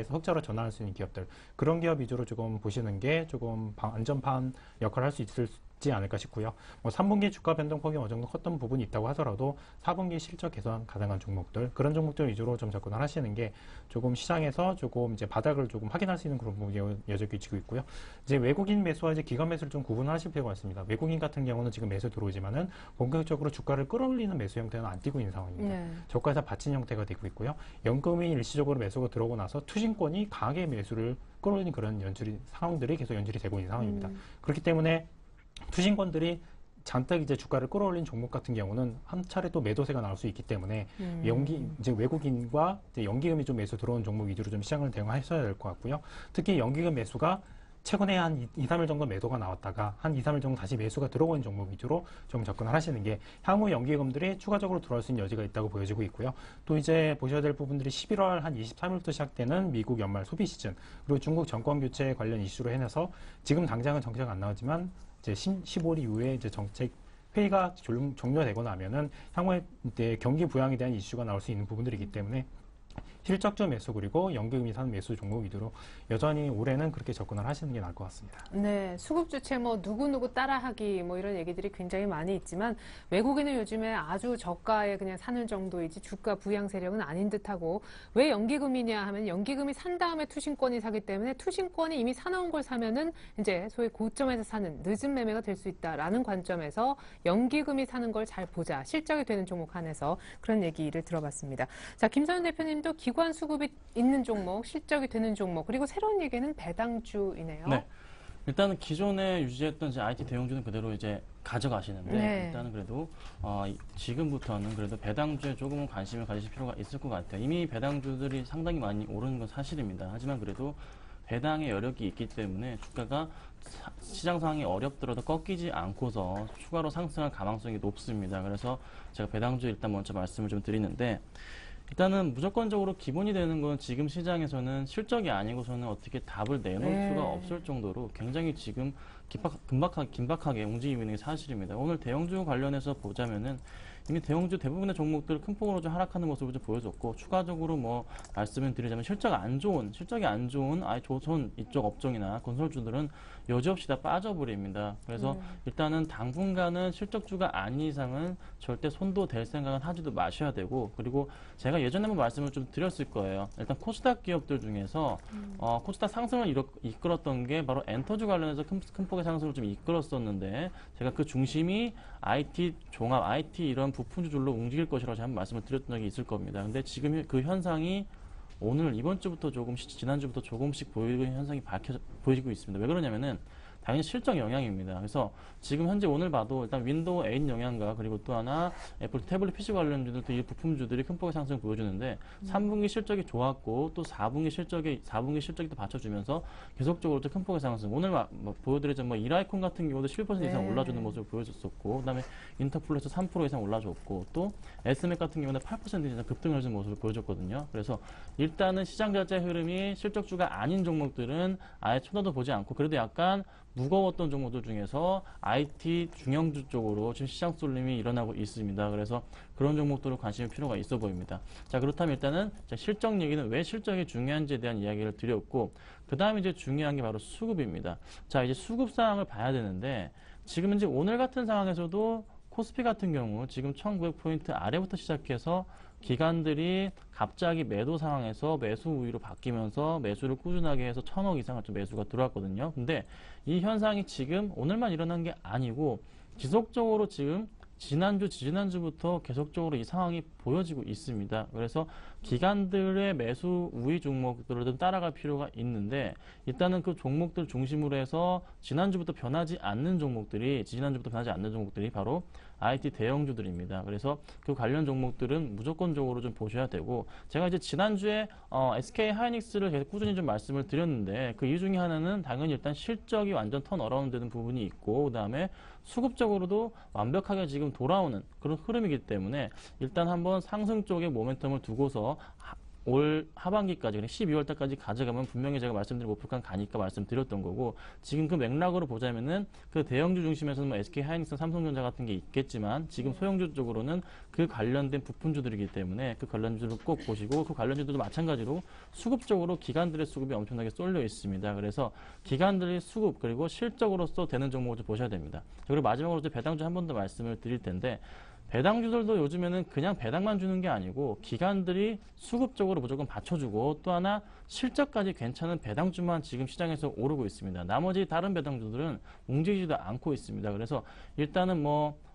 흑자로 전환할 수 있는 기업들, 그런 기업 위주로 조금 보시는 게 조금 안전판 역할을 할 수 있지 않을까 싶고요. 뭐 3분기 주가 변동폭이 어느 정도 컸던 부분이 있다고 하더라도 4분기 실적 개선 가능한 종목들, 그런 종목들 위주로 좀 접근을 하시는 게 조금 시장에서 조금 이제 바닥을 조금 확인할 수 있는 그런 부분이 여전히 지고 있고요. 이제 외국인 매수와 이제 기관 매수를 좀 구분하실 필요가 있습니다. 외국인 같은 경우는 지금 매수 들어오지만은 본격적으로 주가를 끌어올리는 매수 형태는 안 띄고 있는 상황입니다. 네. 저가에서 받친 형태가 되고 있고요. 연금이 일시적으로 매수가 들어오고 나서 투신권이 강하게 매수를 끌어올리는 그런 상황들이 계속 연출이 되고 있는 상황입니다. 그렇기 때문에 투신권들이 잔뜩 이제 주가를 끌어올린 종목 같은 경우는 한 차례 또 매도세가 나올 수 있기 때문에 이제 외국인과 이제 연기금이 좀 매수 들어온 종목 위주로 좀 시장을 대응하셔야 될 것 같고요. 특히 연기금 매수가 최근에 한 2, 3일 정도 매도가 나왔다가 한 2, 3일 정도 다시 매수가 들어오는 종목 위주로 좀 접근을 하시는 게 향후 연기금들이 추가적으로 들어올 수 있는 여지가 있다고 보여지고 있고요. 또 이제 보셔야 될 부분들이 11월 한 23일부터 시작되는 미국 연말 소비 시즌, 그리고 중국 정권 교체 관련 이슈로 해서 지금 당장은 정책 안 나오지만 이제 15일 이후에 이제 정책 회의가 종료되고 나면은 향후에 이제 경기 부양에 대한 이슈가 나올 수 있는 부분들이기 때문에 실적주 매수 그리고 연기금이 사는 매수 종목 위주로 여전히 올해는 그렇게 접근을 하시는 게 나을 것 같습니다. 네, 수급 주체 뭐 누구누구 따라하기 뭐 이런 얘기들이 굉장히 많이 있지만 외국인은 요즘에 아주 저가에 그냥 사는 정도이지 주가 부양 세력은 아닌 듯하고, 왜 연기금이냐 하면 연기금이 산 다음에 투신권이 사기 때문에 투신권이 이미 사놓은 걸 사면은 이제 소위 고점에서 사는 늦은 매매가 될 수 있다라는 관점에서 연기금이 사는 걸 잘 보자, 실적이 되는 종목 한해서 그런 얘기를 들어봤습니다. 자, 김선윤 대표님도 기관 수급이 있는 종목, 실적이 되는 종목, 그리고 새로운 얘기는 배당주이네요. 네. 일단은 기존에 유지했던 이제 IT 대형주는 그대로 이제 가져가시는데, 네. 일단은 그래도 지금부터는 그래도 배당주에 조금은 관심을 가지실 필요가 있을 것 같아요. 이미 배당주들이 상당히 많이 오르는 건 사실입니다. 하지만 그래도 배당의 여력이 있기 때문에 주가가 시장 상황이 어렵더라도 꺾이지 않고서 추가로 상승할 가능성이 높습니다. 그래서 제가 배당주 일단 먼저 말씀을 좀 드리는데, 일단은 무조건적으로 기본이 되는 건 지금 시장에서는 실적이 아니고서는 어떻게 답을 내놓을 네. 수가 없을 정도로 굉장히 긴박하게 움직이고 있는 게 사실입니다. 오늘 대형주 관련해서 보자면은 이미 대형주 대부분의 종목들 큰 폭으로 좀 하락하는 모습을 좀 보여줬고, 추가적으로 뭐 말씀을 드리자면 실적이 안 좋은 조선 이쪽 업종이나 건설주들은 여지없이 다 빠져버립니다. 그래서 일단은 당분간은 실적주가 아닌 이상은 절대 손도 댈 생각은 하지도 마셔야 되고, 그리고 제가 예전에 한번 말씀을 좀 드렸을 거예요. 일단 코스닥 기업들 중에서 코스닥 상승을 이끌었던 게 바로 엔터주 관련해서 큰 폭의 상승을 좀 이끌었었는데, 제가 그 중심이 IT 종합, IT 이런 부품주들로 움직일 것이라고 제가 한번 말씀을 드렸던 적이 있을 겁니다. 근데 지금 그 현상이 오늘 이번 주부터 지난주부터 조금씩 보이는 현상이 보이고 있습니다. 왜 그러냐면은 당연히 실적 영향입니다. 그래서 지금 현재 오늘 봐도 일단 윈도우 8 영향과 그리고 또 하나 애플 태블릿 PC 관련주들도 이 부품주들이 큰 폭의 상승을 보여주는데 3분기 실적이 좋았고 또 4분기 실적이 또 받쳐주면서 계속적으로 큰 폭의 상승. 오늘 보여드리자면 이라이콘 같은 경우도 11% 이상 네. 올라주는 모습을 보여줬었고, 그다음에 인터플레스 3% 이상 올라줬고, 또 에스맥 같은 경우는 8% 이상 급등을 해준 모습을 보여줬거든요. 그래서 일단은 시장 자체 흐름이 실적주가 아닌 종목들은 아예 쳐다도 보지 않고, 그래도 약간 무거웠던 종목들 중에서 IT 중형주 쪽으로 지금 시장 쏠림이 일어나고 있습니다. 그래서 그런 종목들을 관심이 필요가 있어 보입니다. 자, 그렇다면 일단은 실적 얘기는 왜 실적이 중요한지에 대한 이야기를 드렸고, 그 다음에 이제 중요한 게 바로 수급입니다. 자, 이제 수급 상황을 봐야 되는데, 지금 이제 오늘 같은 상황에서도 코스피 같은 경우 지금 1900포인트 아래부터 시작해서 기관들이 갑자기 매도 상황에서 매수 우위로 바뀌면서 매수를 꾸준하게 해서 1000억 이상을 좀 매수가 들어왔거든요. 근데 이 현상이 지금 오늘만 일어난 게 아니고 지속적으로 지금 지난주, 지지난주부터 계속적으로 이 상황이 보여지고 있습니다. 그래서 기관들의 매수 우위 종목들을 좀 따라갈 필요가 있는데, 일단은 그 종목들 중심으로 해서 지난주부터 변하지 않는 종목들이 바로 IT 대형주들입니다. 그래서 그 관련 종목들은 무조건적으로 좀 보셔야 되고, 제가 이제 지난주에 SK 하이닉스를 계속 꾸준히 좀 말씀을 드렸는데, 그 이유 중에 하나는 당연히 일단 실적이 완전 턴어라운드 되는 부분이 있고, 그 다음에 수급적으로도 완벽하게 지금 돌아오는 그런 흐름이기 때문에 일단 한번 상승 쪽에 모멘텀을 두고서 올 하반기까지, 12월 달까지 가져가면 분명히 제가 말씀드린 목표가 가니까 말씀드렸던 거고, 지금 그 맥락으로 보자면은 그 대형주 중심에서는 뭐 SK 하이닉스, 삼성전자 같은 게 있겠지만, 지금 소형주 쪽으로는 그 관련된 부품주들이기 때문에 그 관련주를 꼭 보시고, 그 관련주들도 마찬가지로 수급적으로 기관들의 수급이 엄청나게 쏠려 있습니다. 그래서 기관들의 수급 그리고 실적으로서 되는 종목을 좀 보셔야 됩니다. 그리고 마지막으로 이제 배당주 한 번 더 말씀을 드릴 텐데, 배당주들도 요즘에는 그냥 배당만 주는 게 아니고 기관들이 수급적으로 무조건 받쳐주고, 또 하나 실적까지 괜찮은 배당주만 지금 시장에서 오르고 있습니다. 나머지 다른 배당주들은 움직이지도 않고 있습니다. 그래서 일단은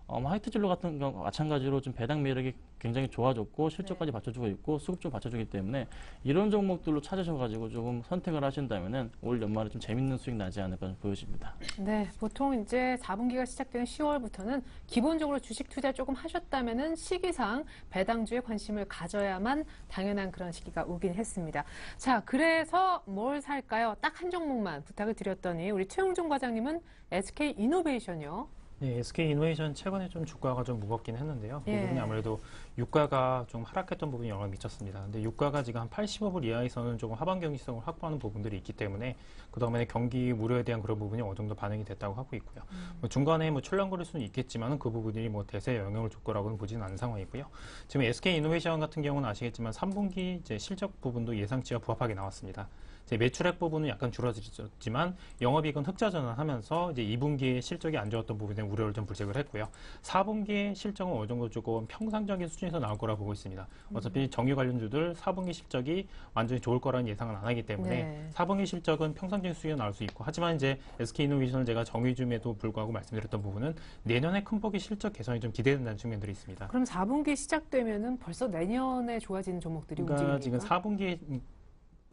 화이트진로 같은 경우 마찬가지로 좀 배당 매력이 굉장히 좋아졌고 실적까지 받쳐주고 있고 수급적으로 받쳐주기 때문에 이런 종목들로 찾으셔가지고 조금 선택을 하신다면은 올 연말에 좀 재밌는 수익 나지 않을까 좀 보여집니다. 네, 보통 이제 4분기가 시작되는 10월부터는 기본적으로 주식 투자 조금 하셨다면은 시기상 배당주에 관심을 가져야만 당연한 그런 시기가 오긴 했습니다. 자, 그래서 뭘 살까요? 딱 한 종목만 부탁을 드렸더니 우리 최용준 과장님은 SK 이노베이션이요. 네, SK 이노베이션 최근에 좀 주가가 좀 무겁긴 했는데요. 그 예. 부분이 아무래도 유가가 좀 하락했던 부분이 영향을 미쳤습니다. 근데 유가가 지금 한 85불 이하에서는 조금 하반 경직성을 확보하는 부분들이 있기 때문에 그다음에 경기 우려에 대한 그런 부분이 어느 정도 반영이 됐다고 하고 있고요. 중간에 출렁거릴 수는 있겠지만 그 부분이 대세에 영향을 줄 거라고는 보지는 않은 상황이고요. 지금 SK 이노베이션 같은 경우는 아시겠지만 3분기 이제 실적 부분도 예상치와 부합하게 나왔습니다. 이제 매출액 부분은 약간 줄어들었지만 영업이익은 흑자 전환하면서 이제 2분기에 실적이 안 좋았던 부분에 우려를 좀 불색을 했고요. 4분기에 실적은 어느 정도 조금 평상적인 수준에서 나올 거라 보고 있습니다. 어차피 정유 관련주들 4분기 실적이 완전히 좋을 거라는 예상은 안 하기 때문에 네. 4분기 실적은 평상적인 수준이 나올 수 있고, 하지만 이제 SK이노베이션을 제가 정유줌에도 불구하고 말씀드렸던 부분은 내년에 큰 폭의 실적 개선이 좀 기대된다는 측면들이 있습니다. 그럼 4분기 시작되면은 벌써 내년에 좋아지는 종목들이 그러니까 움직입니까? 지금 4분기에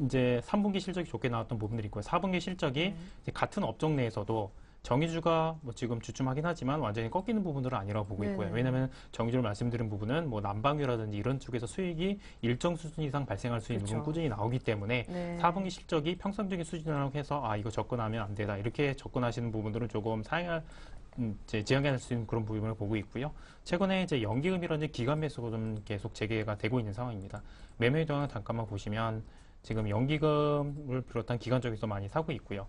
이제 3분기 실적이 좋게 나왔던 부분들이 있고요. 4분기 실적이 이제 같은 업종 내에서도 정유주가 지금 주춤하긴 하지만 완전히 꺾이는 부분들은 아니라고 보고 있고요. 네네. 왜냐하면 정유주를 말씀드린 부분은 난방유라든지 이런 쪽에서 수익이 일정 수준 이상 발생할 수 있는 그렇죠. 부분 꾸준히 나오기 때문에 네. 4분기 실적이 평상적인 수준이라고 해서 이거 접근하면 안 되다 이렇게 접근하시는 부분들은 조금 지양해야 할 수 있는 그런 부분을 보고 있고요. 최근에 이제 연기금이라든지 기관 매수가 좀 계속 재개가 되고 있는 상황입니다. 매매 동향 잠깐만 보시면 지금 연기금을 비롯한 기관 쪽에서 많이 사고 있고요.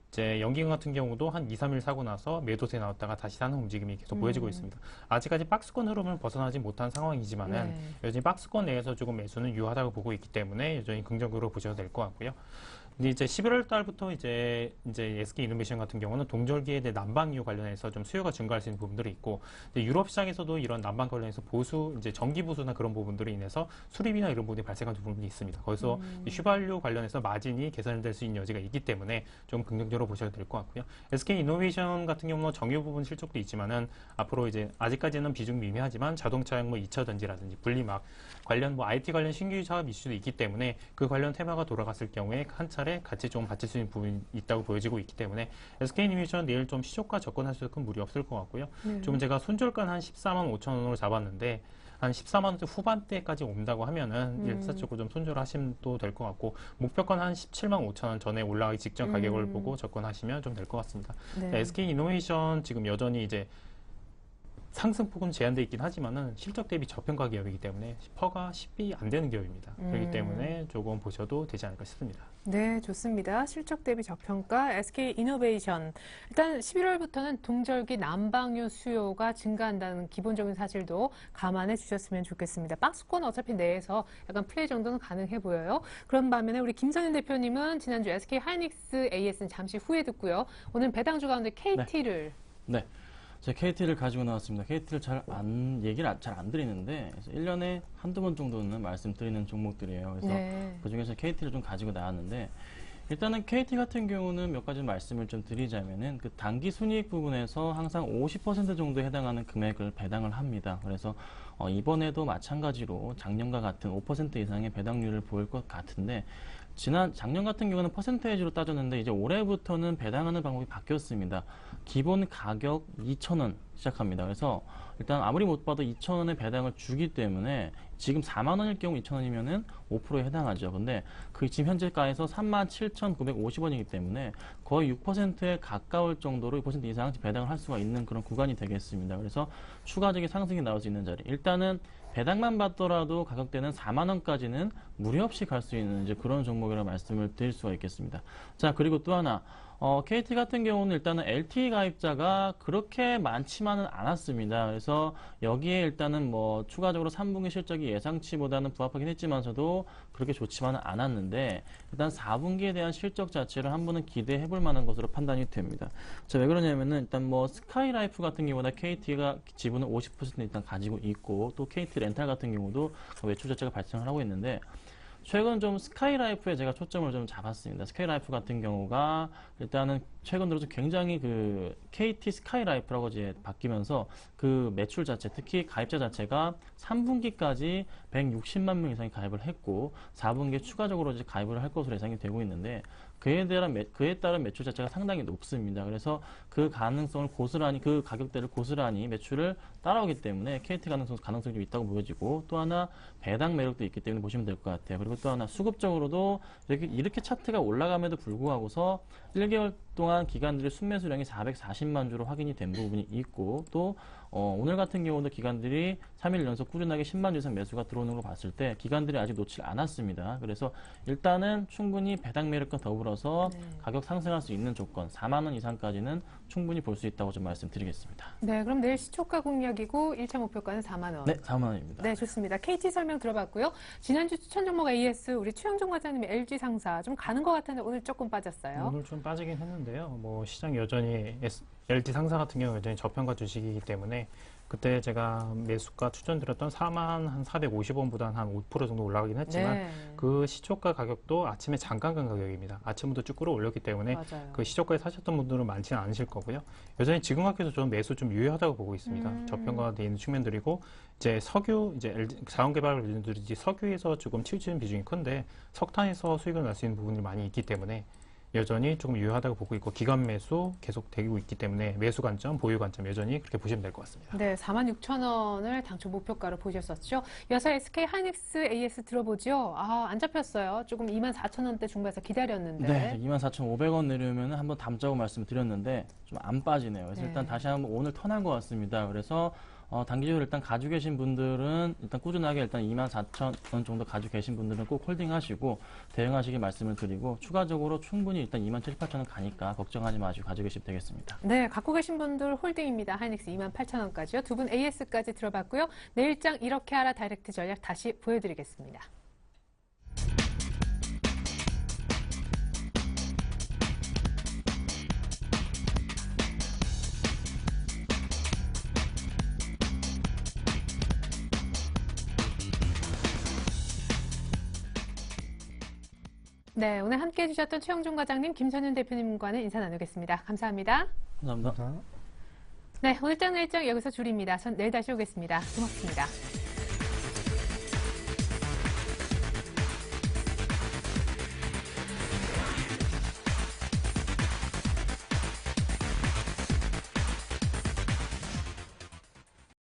이제 연기금 같은 경우도 한 2, 3일 사고 나서 매도세에 나왔다가 다시 사는 움직임이 계속 보여지고 있습니다. 아직까지 박스권 흐름을 벗어나지 못한 상황이지만은 네. 여전히 박스권 내에서 조금 매수는 유효하다고 보고 있기 때문에 여전히 긍정적으로 보셔도 될 것 같고요. 근데 이제 11월 달부터 이제 SK 이노베이션 같은 경우는 동절기에 대해 난방유 관련해서 좀 수요가 증가할 수 있는 부분들이 있고, 유럽 시장에서도 이런 난방 관련해서 이제 전기 보수나 그런 부분들로 인해서 수리비나 이런 부분이 발생하는 부분이 있습니다. 거기서 휘발유 관련해서 마진이 개선될 수 있는 여지가 있기 때문에 좀 긍정적으로 보셔도 될 것 같고요. SK 이노베이션 같은 경우는 정유 부분 실적도 있지만은 앞으로 이제 아직까지는 비중 미미하지만 자동차용 2차 전지라든지 분리막 관련 IT 관련 신규 사업 이슈도 있기 때문에 그 관련 테마가 돌아갔을 경우에 한 차례 같이 좀 받칠 수 있는 부분이 있다고 보여지고 있기 때문에 SK 이노베이션 내일 좀 시초가 접근하셔도 큰 무리 없을 것 같고요. 좀 제가 손절가 한 14만 5천 원으로 잡았는데 한 14만 원대 후반대까지 온다고 하면은 일사적으로 좀 손절하시면 될 것 같고, 목표권 한 17만 5천 원 전에 올라가기 직전 가격을 보고 접근하시면 좀 될 것 같습니다. 네. SK 이노베이션 지금 여전히 이제 상승폭은 제한되어 있긴 하지만은 실적 대비 저평가 기업이기 때문에 퍼가 10이 안 되는 기업입니다. 그렇기 때문에 조금 보셔도 되지 않을까 싶습니다. 네, 좋습니다. 실적 대비 저평가 SK 이노베이션. 일단 11월부터는 동절기 난방유 수요가 증가한다는 기본적인 사실도 감안해 주셨으면 좋겠습니다. 박스권 어차피 내에서 약간 플레이 정도는 가능해 보여요. 그런 반면에 우리 김선윤 대표님은 지난주 SK 하이닉스 AS는 잠시 후에 듣고요. 오늘 배당주 가운데 KT를 네. 제가 KT를 가지고 나왔습니다. KT를 얘기를 잘 안 드리는데, 그래서 1년에 한두 번 정도는 말씀드리는 종목들이에요. 그래서 네. 그 중에서 KT를 좀 가지고 나왔는데, 일단은 KT 같은 경우는 몇 가지 말씀을 좀 드리자면은, 그 단기 순이익 부분에서 항상 50% 정도에 해당하는 금액을 배당을 합니다. 그래서 이번에도 마찬가지로 작년과 같은 5% 이상의 배당률을 보일 것 같은데, 작년 같은 경우는 퍼센테이지로 따졌는데 이제 올해부터는 배당하는 방법이 바뀌었습니다. 기본 가격 2,000원 시작합니다. 그래서 일단 아무리 못 봐도 2,000원의 배당을 주기 때문에 지금 4만 원일 경우 2,000원이면은 5%에 해당하죠. 근데 그 지금 현재가에서 37,950원이기 때문에 거의 6%에 가까울 정도로 6% 이상 배당을 할 수가 있는 그런 구간이 되겠습니다. 그래서 추가적인 상승이 나올 수 있는 자리. 일단은 배당만 받더라도 가격대는 4만 원까지는 무리 없이 갈 수 있는 이제 그런 종목이라고 말씀을 드릴 수가 있겠습니다. 자, 그리고 또 하나. KT 같은 경우는 일단은 LTE 가입자가 그렇게 많지만은 않았습니다. 그래서 여기에 일단은 뭐 추가적으로 3분기 실적이 예상치보다는 부합하긴 했지만서도 그렇게 좋지만은 않았는데 일단 4분기에 대한 실적 자체를 한 번은 기대해 볼 만한 것으로 판단이 됩니다. 자, 왜 그러냐면은 일단 뭐 스카이라이프 같은 경우나 KT가 지분을 50% 일단 가지고 있고 또 KT 렌탈 같은 경우도 매출 자체가 발생을 하고 있는데 최근 좀 스카이라이프에 제가 초점을 좀 잡았습니다. 스카이라이프 같은 경우가 일단은 최근 들어서 굉장히 그 KT 스카이라이프라고 이제 바뀌면서 그 매출 자체, 특히 가입자 자체가 3분기까지 160만 명 이상이 가입을 했고 4분기에 추가적으로 이제 가입을 할 것으로 예상이 되고 있는데 그에 따른 매출 자체가 상당히 높습니다. 그래서 그 가능성을 고스란히 그 가격대를 고스란히 매출을 따라오기 때문에 KT 가능성이 좀 있다고 보여지고 또 하나 배당 매력도 있기 때문에 보시면 될 것 같아요. 그리고 또 하나 수급적으로도 이렇게 차트가 올라감에도 불구하고서 1개월 동안 기관들의 순매수량이 440만 주로 확인이 된 부분이 있고 또 오늘 같은 경우도 기관들이 3일 연속 꾸준하게 10만 주 이상 매수가 들어오는 걸 봤을 때 기관들이 아직 놓질 않았습니다. 그래서 일단은 충분히 배당 매력과 더불어서 가격 상승할 수 있는 조건 4만 원 이상까지는 충분히 볼 수 있다고 좀 말씀드리겠습니다. 네, 그럼 내일 시초가 공략이고 1차 목표가는 4만 원. 네, 4만 원입니다. 네, 좋습니다. KT 설명 들어봤고요. 지난주 추천 종목 AS 우리 최영종 과장님이 LG 상사 좀 가는 것 같은데 오늘 조금 빠졌어요. 오늘 좀 빠지긴 했는데요. 뭐 시장 여전히 LG 상사 같은 경우 여전히 저평가 주식이기 때문에 그때 제가 매수가 추천드렸던 4만 한 450원보다는 한 5% 정도 올라가긴 했지만 네. 그 시초가 가격도 아침에 잠깐 간 가격입니다. 아침부터 쭉 끌어올렸기 때문에 맞아요. 그 시초가에 사셨던 분들은 많지는 않으실 거고요. 여전히 지금 같게도 저는 매수 좀 유효하다고 보고 있습니다. 저평가가 되어 있는 측면들이고 이제 석유, 이제 자원개발 관련주들이 석유에서 조금 치우치는 비중이 큰데 석탄에서 수익을 낼 수 있는 부분이 많이 있기 때문에 여전히 조금 유효하다고 보고 있고 기관 매수 계속 되고 있기 때문에 매수 관점, 보유 관점 여전히 그렇게 보시면 될 것 같습니다. 네, 46,000원을 당초 목표가로 보셨었죠. 이어서 SK 하이닉스 AS 들어보죠. 아, 안 잡혔어요. 조금 24,000원대 중반에서 기다렸는데. 네, 24,500원 내려오면 한번 담자고 말씀드렸는데 좀 안 빠지네요. 그래서 네. 일단 다시 한번 오늘 턴한 것 같습니다. 그래서 단기적으로 일단 가지고 계신 분들은 일단 꾸준하게 일단 24,000원 정도 가지고 계신 분들은 꼭 홀딩하시고 대응하시기 말씀을 드리고 추가적으로 충분히 일단 27,800원 가니까 걱정하지 마시고 가지고 계시면 되겠습니다. 네, 갖고 계신 분들 홀딩입니다. 하이닉스 28,000원까지요. 두 분 AS까지 들어봤고요. 내일장 이렇게 하라 다이렉트 전략 다시 보여드리겠습니다. 네, 오늘 함께해 주셨던 최영종 과장님, 김선윤 대표님과는 인사 나누겠습니다. 감사합니다. 감사합니다. 네, 오늘장 내일장 여기서 줄입니다. 전 내일 다시 오겠습니다. 고맙습니다.